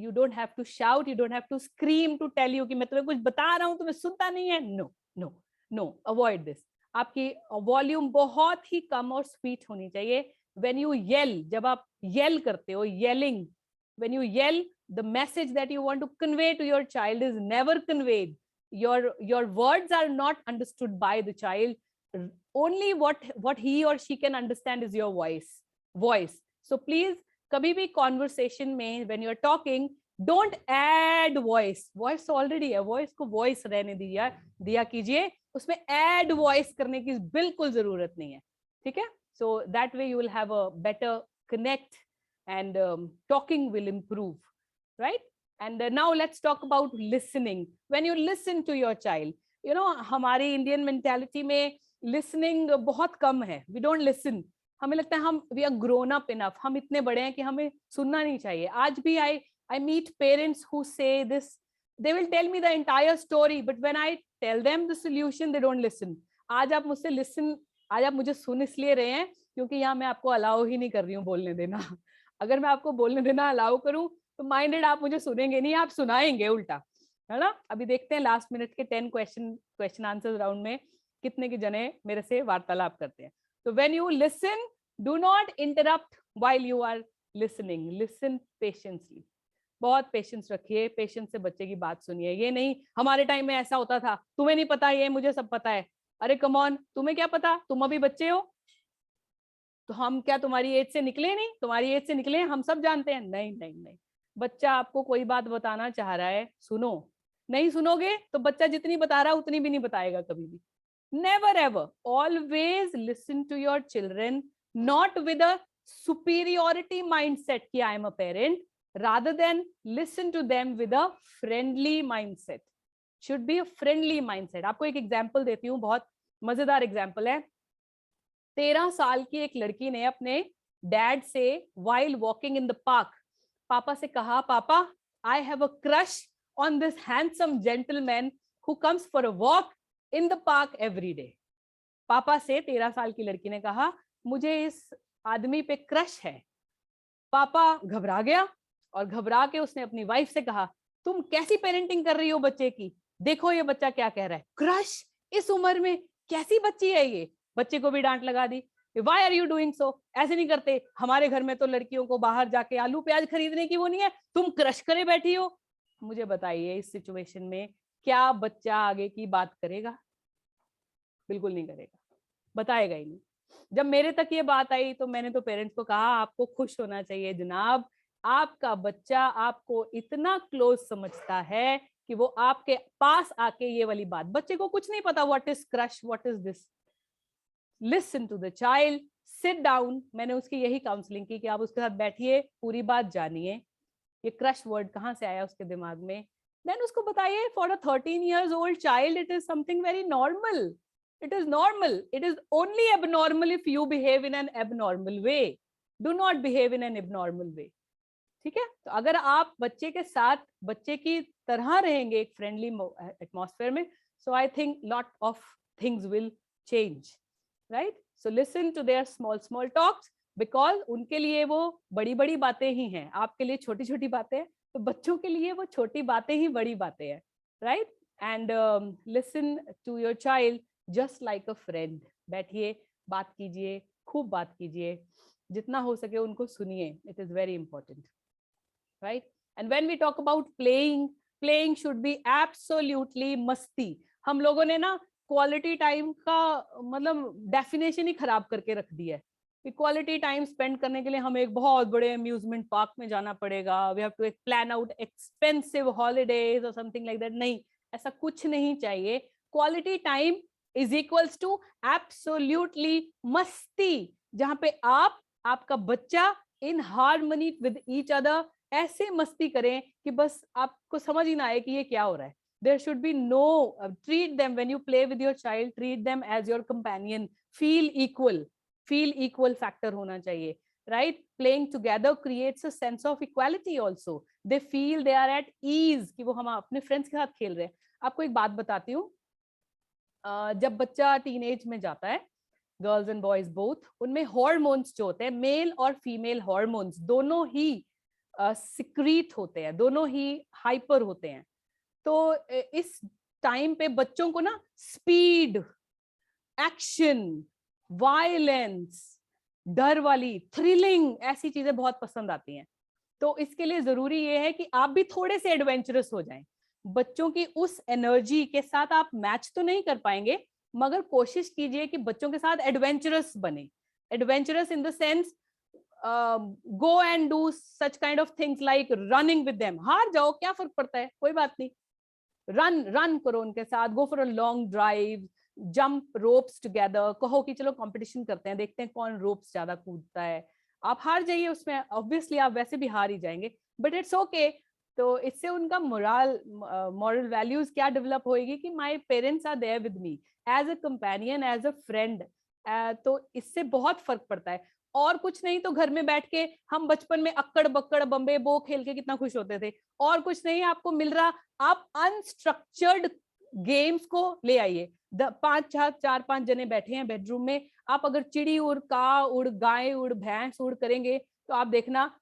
A: You don't have to shout, you don't have to scream to tell you कि मैं तुम्हें कुछ बता रहा हूं तुम्हें सुनता नहीं है. No, no, no, avoid this. आपकी वॉल्यूम बहुत ही कम और स्वीट होनी चाहिए. When you yell, जब आप yell करते हो, yelling, when you yell, the message that you want to convey to your child is never conveyed. Your words are not understood by the child. Only what he or she can understand is your voice. So please, कभी भी conversation में when you are talking, don't add voice. Voice already है, voice को voice रहने दिया कीजिए. उसमें add voice करने की बिल्कुल जरूरत नहीं है. ठीक है. So that way you will have a better connect and talking will improve, right? And now let's talk about listening. When you listen to your child, you know, हमारी इंडियन मेंटालिटी में लिसनिंग बहुत कम है. We don't listen. हमें लगता है हम we are grown up enough, हम इतने बड़े हैं कि हमें सुनना नहीं चाहिए. आज भी I meet parents who say this. They will tell me the entire story, but when I tell them the solution they don't listen. आज आप मुझे सुन इसलिए रहे हैं क्योंकि यहाँ मैं आपको अलाउ ही नहीं कर रही हूँ बोलने देना. अगर मैं आपको बोलने देना अलाउ करूँ तो माइंडेड आप मुझे सुनेंगे नहीं, आप सुनाएंगे उल्टा, है ना. अभी देखते हैं लास्ट मिनट के 10 क्वेश्चन आंसर राउंड में कितने के जने मेरे से वार्तालाप करते हैं. So when you listen, do not interrupt while you are listening. Listen patiently. बहुत पेशेंस रखिए. पेशेंस से बच्चे की बात सुनिए. ये नहीं हमारे टाइम में ऐसा होता था, तुम्हें नहीं पता, ये मुझे सब पता है. अरे कम ऑन, तुम्हें क्या पता, तुम अभी बच्चे हो. तो हम क्या तुम्हारी एज से निकले नहीं? तुम्हारी एज से निकले, हम सब जानते हैं. नहीं नहीं नहीं. बच्चा आपको कोई बात बताना चाह रहा है, सुनो. नहीं सुनोगे तो बच्चा जितनी बता रहा है उतनी भी नहीं बताएगा कभी भी. Never ever. Always listen to your children, not with a superiority mindset कि I am a parent, rather than listen to them with a friendly mindset. Should be a friendly mindset. आपको एक एग्जाम्पल देती हूँ, बहुत मजेदार example है. 13 साल की एक लड़की ने अपने डैड से while walking in the park, पापा से कहा, पापा, I have a crush on this handsome gentleman who comes for a walk in the park every day. पापा से 13 साल की लड़की ने कहा, मुझे इस आदमी पे क्रश है. पापा घबरा गया और घबरा के उसने अपनी वाइफ से कहा, तुम कैसी पेरेंटिंग कर रही हो बच्चे की, देखो ये बच्चा क्या कह रहा है. क्रश इस उम्र में, कैसी बच्ची है ये. बच्चे को भी डांट लगा दी. Why are you doing so? ऐसे नहीं करते, हमारे घर में तो लड़कियों को बाहर जाके आलू प्याज खरीदने की वो नहीं है, तुम क्रश करे बैठी हो. मुझे बताइए इस सिचुएशन में क्या बच्चा आगे की बात करेगा? बिल्कुल नहीं करेगा, बताएगा ही नहीं. जब मेरे तक ये बात आई तो मैंने तो पेरेंट्स को कहा, आपको खुश होना चाहिए जनाब, आपका बच्चा आपको इतना क्लोज समझता है कि वो आपके पास आके ये वाली बात. बच्चे को कुछ नहीं पता what is crush, what is this. Listen to the child, sit down. मैंने उसकी यही काउंसलिंग की कि आप उसके साथ बैठिए, पूरी बात जानिए, ये क्रश वर्ड कहाँ से आया उसके दिमाग में. Then उसको बताइए, for a 13 years old child it is something very normal. It is normal. It is only abnormal if you behave in an abnormal way. Do not behave in an abnormal way. ठीक है. तो अगर आप बच्चे के साथ बच्चे की तरह रहेंगे एक फ्रेंडली एटमॉस्फेयर में, so I think lot of things will change, right? So listen to their small talks, because उनके लिए वो बड़ी बड़ी बातें ही हैं, आपके लिए छोटी छोटी बातें, तो बच्चों के लिए वो छोटी बातें ही बड़ी बातें हैं, right? And listen to your child just like a friend. बैठिए, बात कीजिए, खूब बात कीजिए, जितना हो सके उनको सुनिए. It is very important, right? And when we talk about playing should be absolutely मस्ती. हम लोगों ने ना क्वालिटी टाइम का मतलब डेफिनेशन ही खराब करके रख दिया है कि क्वालिटी टाइम स्पेंड करने के लिए हमें एक बहुत बड़े अम्यूजमेंट पार्क में जाना पड़ेगा, we have to plan out expensive holidays और समथिंग लाइक दैट। नहीं, ऐसा कुछ नहीं चाहिए। Quality time is equals to absolutely मस्ती, जहां पे आप, आपका बच्चा in harmony with each other ऐसे मस्ती करें कि बस आपको समझ ही ना आए कि ये क्या हो रहा है। There should be no treat them when you play with your child, treat them as your companion, feel equal factor होना चाहिए, right? Playing together creates a sense of equality also. They feel they are at ease कि वो हम अपने friends के साथ खेल रहे हैं। आपको एक बात बताती हूँ, जब बच्चा टीनेज में जाता है, गर्ल्स एंड बॉयज बोथ, उनमें हॉर्मोन्स जो होते हैं, मेल और फीमेल हॉर्मोन्स दोनों ही सिक्रीट होते हैं, दोनों ही हाइपर होते हैं। तो इस टाइम पे बच्चों को ना स्पीड, एक्शन, वायलेंस, डर वाली, थ्रिलिंग ऐसी चीजें बहुत पसंद आती हैं। तो इसके लिए जरूरी ये है कि आप भी थोड़े से एडवेंचरस हो जाएं। बच्चों की उस एनर्जी के साथ आप मैच तो नहीं कर पाएंगे, मगर कोशिश कीजिए कि बच्चों के साथ एडवेंचरस बने। Adventurous in the sense, go and do such kind of things like running with them. हार जाओ, क्या फर्क पड़ता है, कोई बात नहीं। रन करो उनके साथ, go for a long drive, jump ropes together. कहो कि चलो कंपटीशन करते हैं, देखते हैं कौन रोप्स ज्यादा कूदता है। आप हार जाइए उसमें, ऑब्वियसली आप वैसे भी हार ही जाएंगे, बट इट्स ओके। तो इससे उनका मॉरल वैल्यूज क्या डेवलप होएगी कि my parents are there with me as a companion, as a friend. तो इससे बहुत फर्क पड़ता है। और कुछ नहीं तो घर में बैठ के, हम बचपन में अक्कड़ बक्कड़ बम्बे बो खेल के कितना खुश होते थे। और कुछ नहीं आपको मिल रहा, आप अनस्ट्रक्चर्ड गेम्स को ले आइए। चार पांच जने बैठे हैं बेडरूम में, आप अगर चिड़ी उड़, का उड़, गाय उड़, भैंस उड़ करेंगे तो आप देखना,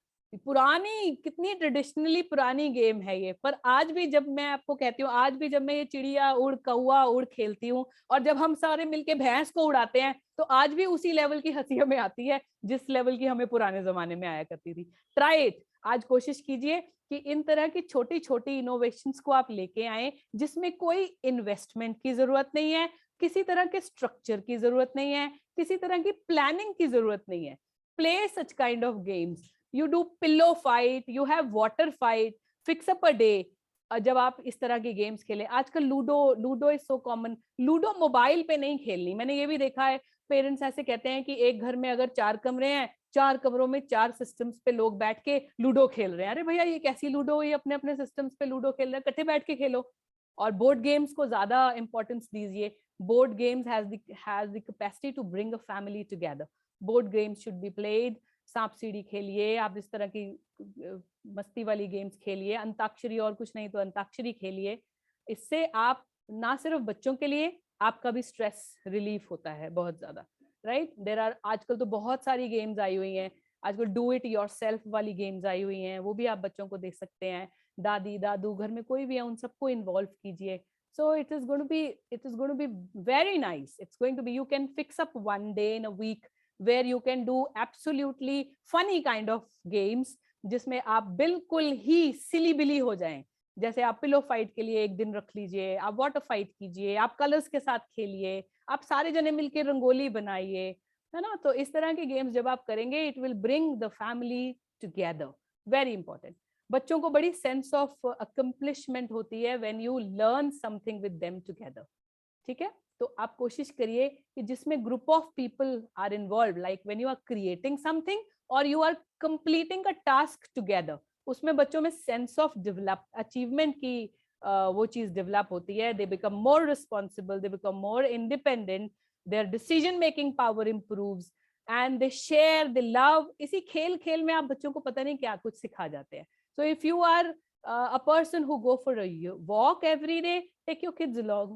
A: पुरानी कितनी ट्रेडिशनली पुरानी गेम है ये। पर आज भी जब मैं आपको कहती हूँ, आज भी जब मैं ये चिड़िया उड़, कौआ उड़ खेलती हूँ, और जब हम सारे मिलके भैंस को उड़ाते हैं, तो आज भी उसी लेवल की हंसी हमें आती है जिस लेवल की हमें पुराने जमाने में आया करती थी। Try it. आज कोशिश कीजिए कि इन तरह की छोटी छोटी इनोवेशंस को आप लेके आए, जिसमें कोई इन्वेस्टमेंट की जरूरत नहीं है, किसी तरह के स्ट्रक्चर की जरूरत नहीं है, किसी तरह की प्लानिंग की जरूरत नहीं है। Play such kind of games, you do pillow fight, you have water fight, fix up a day. जब आप इस तरह की गेम्स खेलें, आजकल ludo is so common. Ludo mobile पे नहीं खेलनी। मैंने ये भी देखा है, पेरेंट्स ऐसे कहते हैं कि एक घर में अगर 4 कमरे हैं, 4 कमरों में 4 सिस्टम्स पे लोग बैठ के लूडो खेल रहे हैं। अरे भैया, ये कैसी लूडो हुई, अपने अपने सिस्टम्स पे लूडो खेल रहे हैं, इकट्ठे बैठ के खेलो। और बोर्ड गेम्स को ज्यादा इंपॉर्टेंस दीजिए। Board games has the capacity to bring a family together. Board games should be played. सांप सीढ़ी खेलिए, आप इस तरह की मस्ती वाली गेम्स खेलिए, अंताक्षरी, और कुछ नहीं तो अंताक्षरी खेलिए। इससे आप ना सिर्फ बच्चों के लिए, आपका भी स्ट्रेस रिलीफ होता है बहुत ज्यादा, राइट? देयर आर, आजकल तो बहुत सारी गेम्स आई हुई हैं। आजकल डू इट योरसेल्फ वाली गेम्स आई हुई हैं, वो भी आप बच्चों को दे सकते हैं। दादी दादू घर में कोई भी है, उन सबको इन्वॉल्व कीजिए। So it is going to be very nice. It's going to be, you can fix up one day in a week where you can do absolutely funny kind of games, जिसमें आप बिल्कुल ही सिली बिली हो जाएं। जैसे आप pillow fight के लिए एक दिन रख लीजिए, आप वाटर फाइट कीजिए, आप कलर्स के साथ खेलिए, आप सारे जने मिलके रंगोली बनाइए, है ना? तो इस तरह के गेम्स जब आप करेंगे, it will bring the family together. Very important. बच्चों को बड़ी सेंस ऑफ अकम्प्लिशमेंट होती है when you learn something with them together. ठीक है? तो आप कोशिश करिए कि जिसमें group of people are involve, like when you are creating something और you are completing a task together, उसमें बच्चों में सेंस ऑफ डेवलप अचीवमेंट की वो चीज डेवलप होती है। They become more responsible, they become more independent, there decision making power improves, and they share, they love. इसी खेल खेल में आप बच्चों को पता नहीं क्या कुछ सिखा जाते हैं। So if you are a person who go for a walk every day, take your kids along.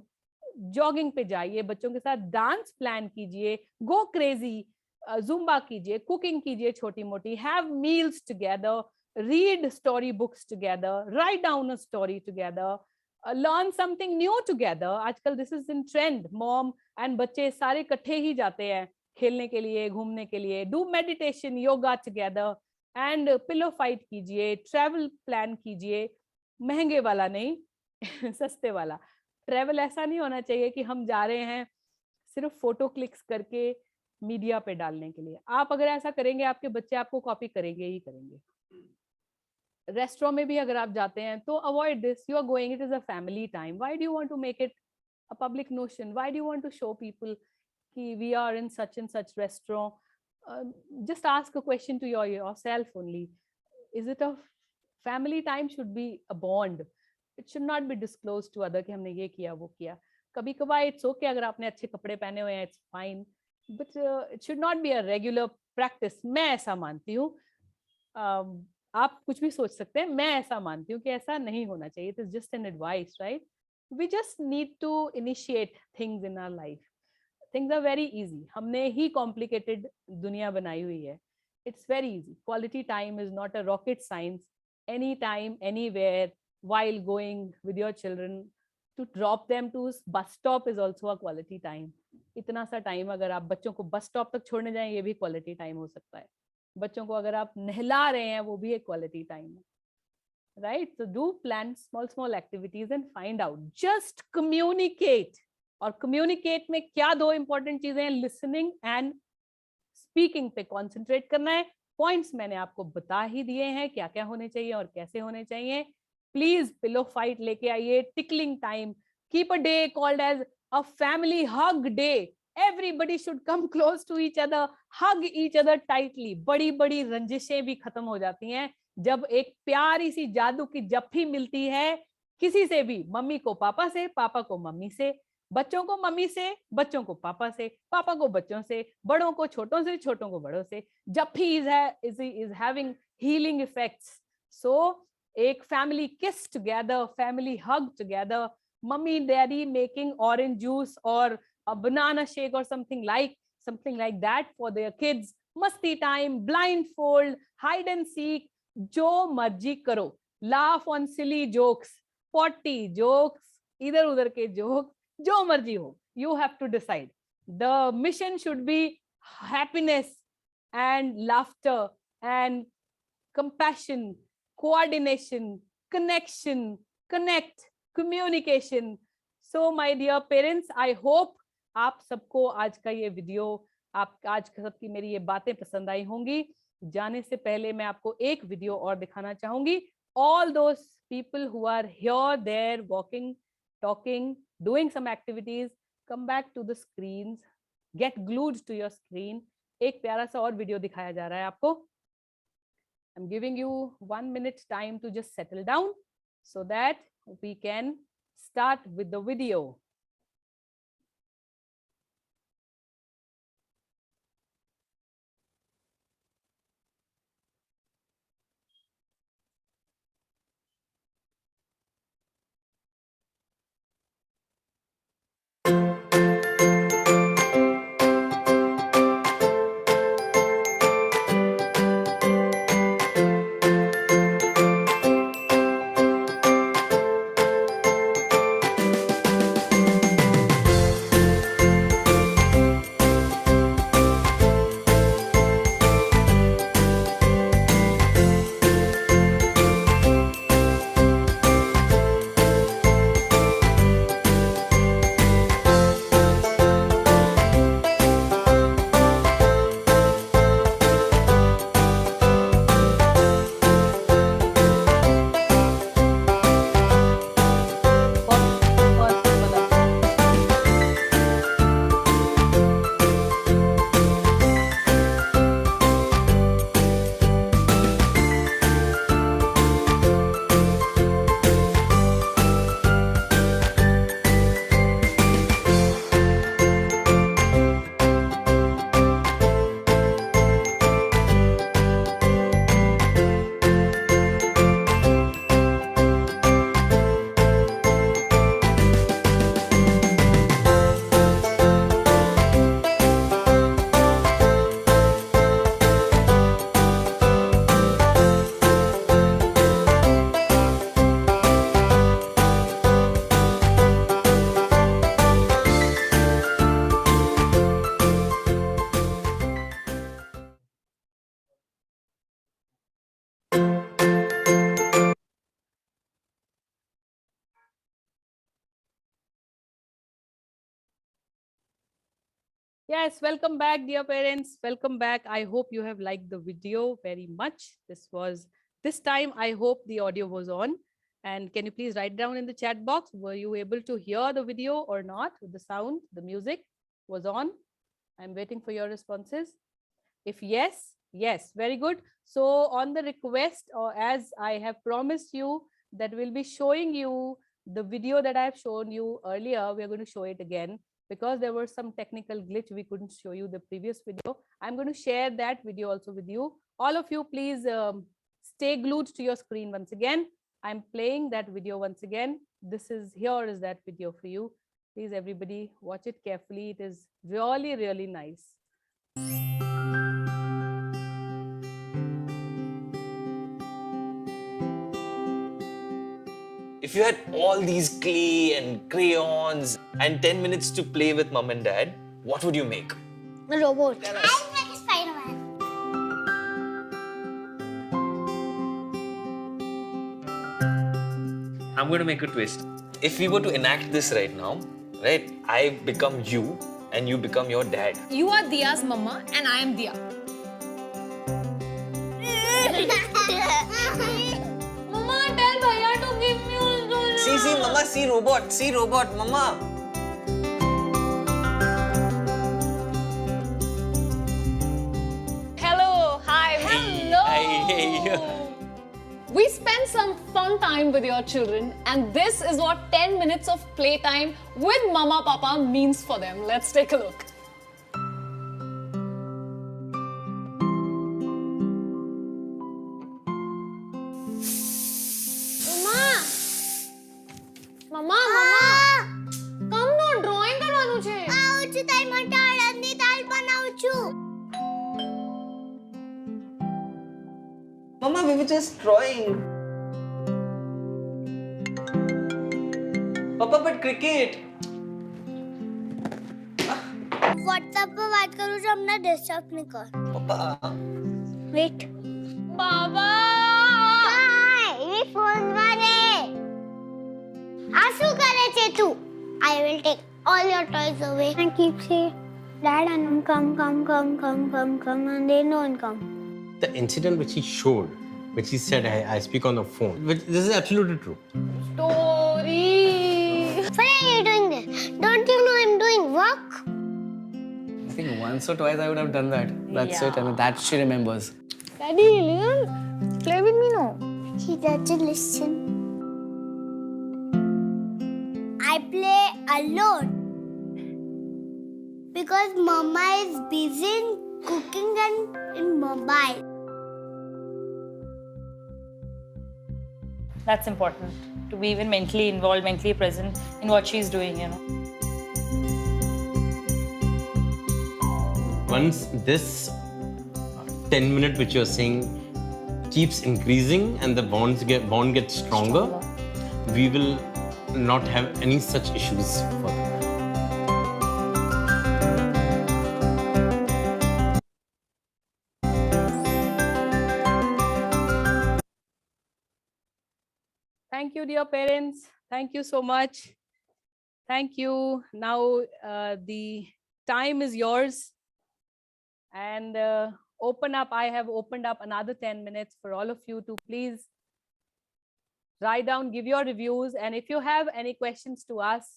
A: Jogging पे जाइए, बच्चों के साथ डांस प्लान कीजिए, गो क्रेजी, जुम्बा कीजिए, कुकिंग कीजिए छोटी मोटी, have meals together, read story books together, write down a story together, learn something new together. आजकल this is in trend, mom and बच्चे सारे इकट्ठे ही जाते हैं खेलने के लिए, घूमने के लिए। Do meditation, yoga together, and pillow fight कीजिए, ट्रैवल प्लान कीजिए, महंगे वाला नहीं सस्ते वाला। ट्रेवल ऐसा नहीं होना चाहिए कि हम जा रहे हैं सिर्फ फोटो क्लिक्स करके मीडिया पे डालने के लिए। आप अगर ऐसा करेंगे आपके बच्चे आपको कॉपी करेंगे ही करेंगे। रेस्टोरेंट में भी अगर आप जाते हैं तो avoid this, you are going, it is a family time, why do you want to make it a public notion, why do you want to show people कि we are in such and such restaurant? Just ask a question to yourself only, is it a family time? Should be a bond, it should not be disclosed to other कि हमने ये किया वो किया। कभी कभार it's okay अगर आपने अच्छे कपड़े पहने हुए हैं, it's fine, but it should not be a regular practice. मैं ऐसा मानती हूँ, आप कुछ भी सोच सकते हैं, मैं ऐसा मानती हूँ कि ऐसा नहीं होना चाहिए। It is just an advice, right? We just need to initiate things in our life. Things are very easy, हमने ही कॉम्प्लिकेटेड दुनिया बनाई हुई है। It's very easy. Quality time is not a rocket science. Anytime, anywhere, while going with your children, to drop them to bus stop is also a quality time. इतना सा time अगर आप बच्चों को बस स्टॉप तक छोड़ने जाएं, ये भी क्वालिटी टाइम हो सकता है। बच्चों को अगर आप नहला रहे हैं, वो भी एक क्वालिटी टाइम है, right? So do plan small activities and find out. Just communicate. और communicate में क्या दो important चीजें हैं? Listening and स्पीकिंग पे कॉन्सेंट्रेट करना है। पॉइंट्स मैंने आपको बता ही दिए हैं क्या क्या होने चाहिए और कैसे होने चाहिए। प्लीज पिलो फाइट लेके आइए, tickling time, keep a day called as a family hug day. Everybody should come close to each other, hug each other tightly. बड़ी बड़ी रंजिशें भी खत्म हो जाती हैं जब एक प्यारी सी जादू की जफ्फी मिलती है किसी से भी, मम्मी को पापा से, पापा को मम्मी से, बच्चों को मम्मी से, बच्चों को पापा से, पापा को बच्चों से, बड़ों को छोटों से, छोटों को बड़ों से। जफ्फी is having healing effects. So एक family kiss together, family hug together, mummy daddy making orange juice or a banana shake or something like that for their kids. मस्ती time, blindfold, hide and seek, जो मर्जी करो, laugh on silly jokes, potty jokes, इधर उधर के jokes, जो मर्जी हो, you have to decide. The mission should be happiness and laughter and compassion, coordination, connection, connect, communication. So my dear parents, I hope आप सबको आज का ये वीडियो, आप आज सबकी मेरी ये बातें पसंद आई होंगी। जाने से पहले मैं आपको एक वीडियो और दिखाना चाहूंगी। All those people who are here, there, walking, talking, doing some activities, come back to the screens, get glued to your screen. एक प्यारा सा और वीडियो दिखाया जा रहा है आपको। I'm giving you 1 minute time to just settle down so that we can start with the video. Yes, welcome back, dear parents. Welcome back. I hope you have liked the video very much. This time, I hope the audio was on. And can you please write down in the chat box, were you able to hear the video or not? The sound, the music was on. I'm waiting for your responses. If yes, yes, very good. So on the request, or as I have promised you, that we'll be showing you the video that I have shown you earlier. We're going to show it again because there was some technical glitch. We couldn't show you the previous video. I'm going to share that video also with you. All of you, please stay glued to your screen once again. I'm playing that video once again. Here is that video for you. Please, everybody, watch it carefully. It is really, really nice.
B: If you had all these clay and crayons and 10 minutes to play with mom and dad, what would you make?
C: A robot. I'll make a Spider-Man.
B: I'm going to make a twist. If we were to enact this right now, right, I become you and you become your dad.
D: You are Dia's mama and I am Dia. Mama, tell Bhaiya to give me also.
B: See, mama, see robot, mama.
D: Hello, hi.
B: Hello. Hey.
D: We spent some fun time with your children and this is what 10 minutes of playtime with Mama Papa means for them. Let's take a look. Mama, come now, drawing કરવાનું છે.
C: આવું છું તારી માટે અડદની દાળ બનાવું છું.
B: Mama, we were just drawing. Papa, but cricket.
C: WhatsApp પર વાત કરું છું અમને ડિસ્ટર્બ નહીં કર.
B: Papa.
C: વેટ.
D: Baba!
C: હાય, એ ફોન વાળે. આ શું કરે છે તું? I will take all your toys away. And keep saying, Dad, and come, and they don't come.
E: The incident which he showed, which he said, I speak on the phone, this is absolutely true.
D: Story!
C: Why are you doing this? Don't you know I'm doing work?
F: I think once or twice I would have done that. That's it. I mean, that she remembers.
D: Daddy, Leon, play with me now.
C: He doesn't listen. I play alone because Mama is busy in cooking and in mobile.
G: That's important, to be even mentally involved, mentally present in what she's doing, you know.
E: Once this 10 minute which you're saying keeps increasing and the bond gets stronger, we will not have any such issues further.
A: Thank you, dear parents. Thank you so much. Thank you. Now the time is yours. And I have opened up another 10 minutes for all of you to please write down, give your reviews. And if you have any questions to ask,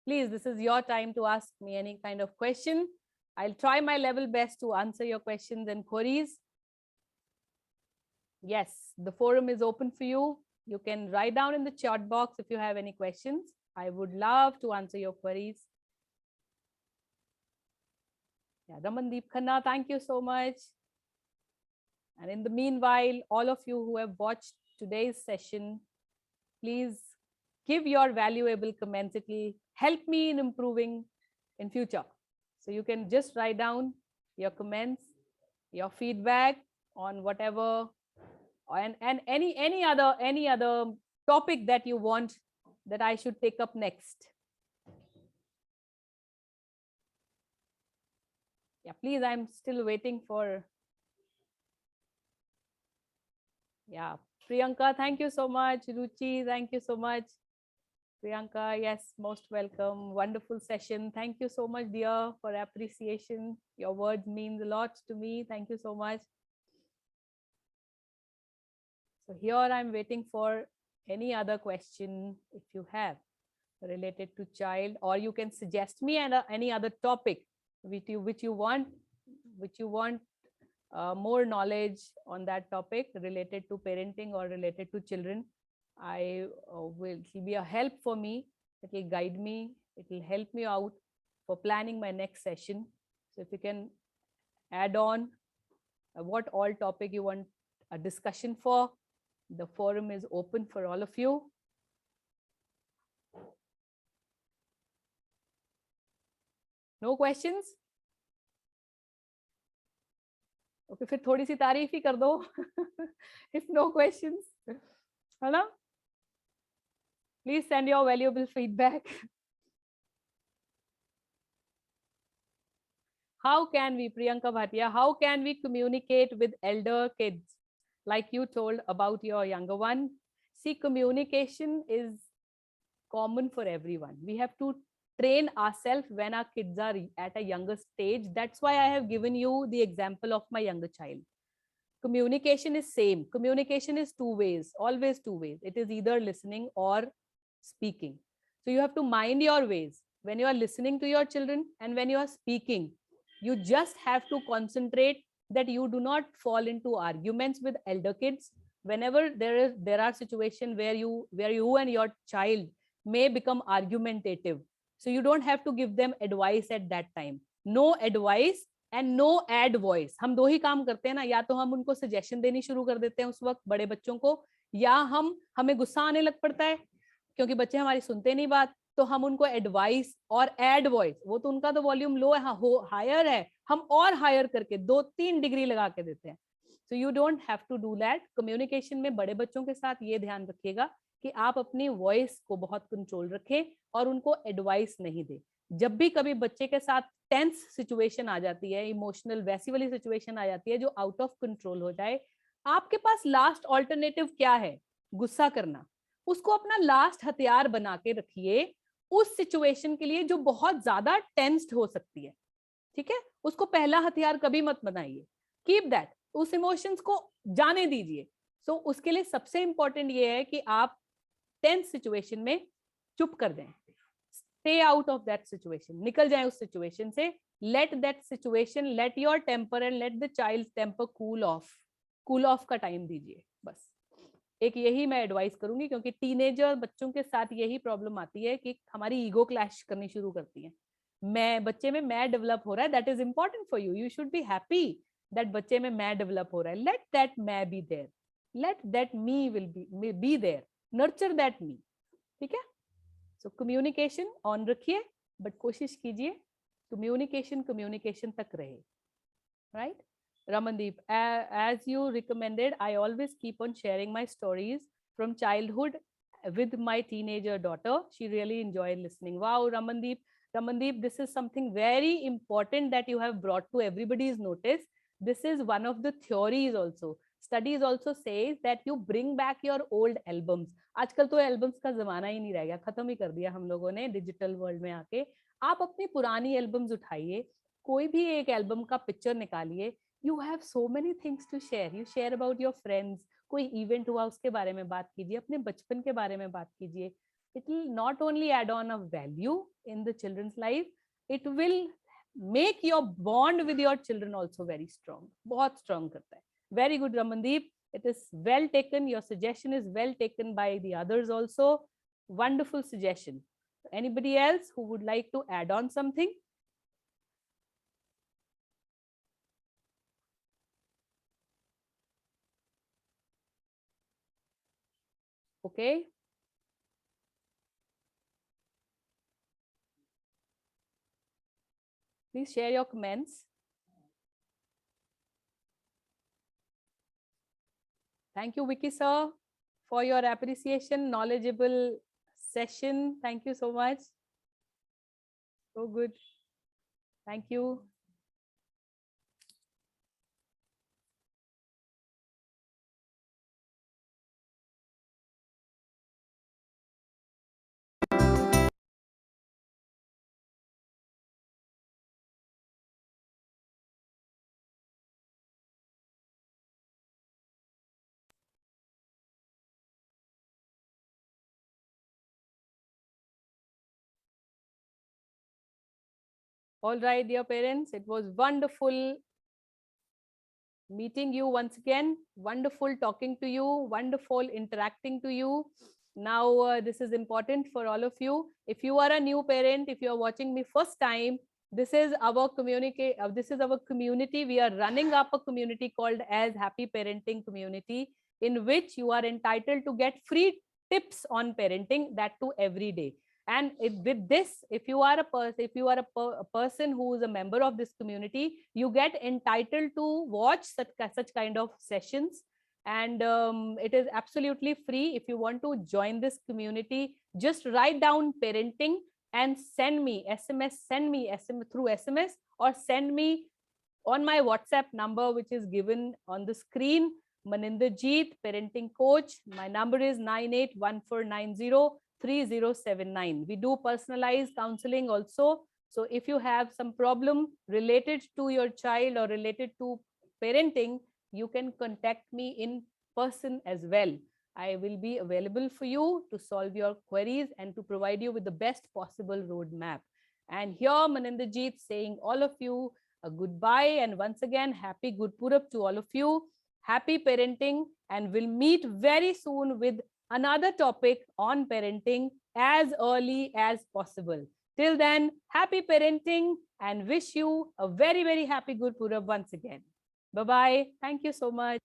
A: please, this is your time to ask me any kind of question. I'll try my level best to answer your questions and queries. Yes, the forum is open for you. You can write down in the chat box if you have any questions. I would love to answer your queries. Yeah, Ramandeep Khanna, thank you so much. And in the meanwhile, all of you who have watched today's session, please give your valuable comments. It will help me in improving in future. So you can just write down your comments, your feedback on whatever, and any other topic that you want that I should take up next. Yeah, please, I'm still waiting for. Yeah, Priyanka, thank you so much. Ruchi, thank you so much. Priyanka, yes, most welcome. Wonderful session. Thank you so much, dear, for appreciation. Your words means a lot to me. Thank you so much. So here I'm waiting for any other question if you have related to child, or you can suggest me and any other topic which you want more knowledge on that topic related to parenting or related to children. I will it will be a help for me. It will guide me. It will help me out for planning my next session. So if you can add on what all topic you want a discussion for, the forum is open for all of you. No questions? Okay, फिर थोड़ी सी तारीफ ही कर दो. If no questions, है ना? Please send your valuable feedback. How can we, Priyanka Bhatia, how can we communicate with elder kids? Like you told about your younger one. See, communication is common for everyone. We have to train ourselves when our kids are at a younger stage. That's why I have given you the example of my younger child. Communication is same. Communication is two ways, always two ways. It is either listening or speaking. So you have to mind your ways when you are listening to your children and when you are speaking. You just have to concentrate that you do not fall into arguments with elder kids. Whenever there are situations where you and your child may become argumentative, so you don't have to give them advice at that time. No advice and no add voice. हम दो ही काम करते हैं ना, या तो हम उनको सजेशन देनी शुरू कर देते हैं उस वक्त बड़े बच्चों को, या हमें गुस्सा आने लग पड़ता है क्योंकि बच्चे हमारी सुनते नहीं बात, तो हम उनको एडवाइस और एड वॉइस, वो तो उनका तो वॉल्यूम लो है, हायर है, हम और हायर करके 2-3 डिग्री लगा के देते हैं. So you don't have to do that. Communication में बड़े बच्चों के साथ ये ध्यान रखिएगा कि आप अपनी वॉइस को बहुत कंट्रोल रखें और उनको एडवाइस नहीं दे. जब भी कभी बच्चे के साथ टेंस सिचुएशन आ जाती है, इमोशनल वैसी वाली सिचुएशन आ जाती है जो आउट ऑफ कंट्रोल हो जाए, आपके पास लास्ट ऑल्टरनेटिव क्या है? गुस्सा करना. उसको अपना लास्ट हथियार बना के रखिए उस सिचुएशन के लिए जो बहुत ज्यादा टेंस्ड हो सकती है. ठीक है, उसको पहला हथियार कभी मत बनाइए. कीप दैट, उस इमोशंस को जाने दीजिए. सो उसके लिए सबसे इंपॉर्टेंट ये है कि आप टेंस सिचुएशन में चुप कर दें. Stay out of that situation, निकल जाए उस सिचुएशन से. Let that situation, let your temper and let the child temper cool off. Cool off का टाइम दीजिए बस. एक यही मैं एडवाइस करूंगी, क्योंकि टीनेजर बच्चों के साथ यही प्रॉब्लम आती है कि हमारी ईगो क्लैश करनी शुरू करती है. बच्चे में मैं डेवलप हो रहा है, that is important for you. You should be happy that बच्चे में मैं डेवलप हो रहा है. लेट दैट मैं be there, let that me will be there, nurture that me. ठीक है. सो कम्युनिकेशन ऑन रखिए, बट कोशिश कीजिए कम्युनिकेशन तक रहे. Right. Ramandeep, as you recommended, I always keep on sharing my stories from childhood with my teenager daughter. She really enjoyed listening. Wow, Ramandeep, this is something very important that you have brought to everybody's notice. This is one of the theories also. Studies also says that you bring back your old albums. आजकल तो albums का जमाना ही नहीं रह गया, खत्म ही कर दिया हम लोगों ने डिजिटल वर्ल्ड में आके. आप अपनी पुरानी एल्बम्स उठाइए, कोई भी एक एल्बम का पिक्चर निकालिए. You have so many things to share. You share about your friends. कोई इवेंट हुआ उसके बारे में बात कीजिए, अपने बचपन के बारे में बात कीजिए. It will not only add on a value in the children's life, it will make your bond with your children also very strong. बहुत strong करता है. Very good, Ramandeep. It is well taken. Your suggestion is well taken by the others also. Wonderful suggestion. Anybody else who would like to add on something? Okay. Please share your comments. Thank you, Vicky sir, for your appreciation, knowledgeable session. Thank you so much. So good. Thank you. All right, dear parents, it was wonderful meeting you once again. Wonderful talking to you. Wonderful interacting to you. Now, this is important for all of you. If you are a new parent, if you are watching me first time, this is our community. We are running up a community called as Happy Parenting Community, in which you are entitled to get free tips on parenting, that too every day. And with this, if you are a person who is a member of this community, you get entitled to watch such kind of sessions. And it is absolutely free. If you want to join this community, just write down parenting and send me SMS through SMS, or send me on my WhatsApp number, which is given on the screen. Maninderjeet, parenting coach. My number is 9814903079. We do personalized counseling also. So if you have some problem related to your child or related to parenting, you can contact me in person as well. I will be available for you to solve your queries and to provide you with the best possible roadmap. And here Maninderjeet saying all of you a goodbye, and once again, happy Gurpurab to all of you. Happy parenting, and we'll meet very soon with another topic on parenting as early as possible. Till then, happy parenting, and wish you a very, very happy Gurpurab once again. Bye-bye. Thank you so much.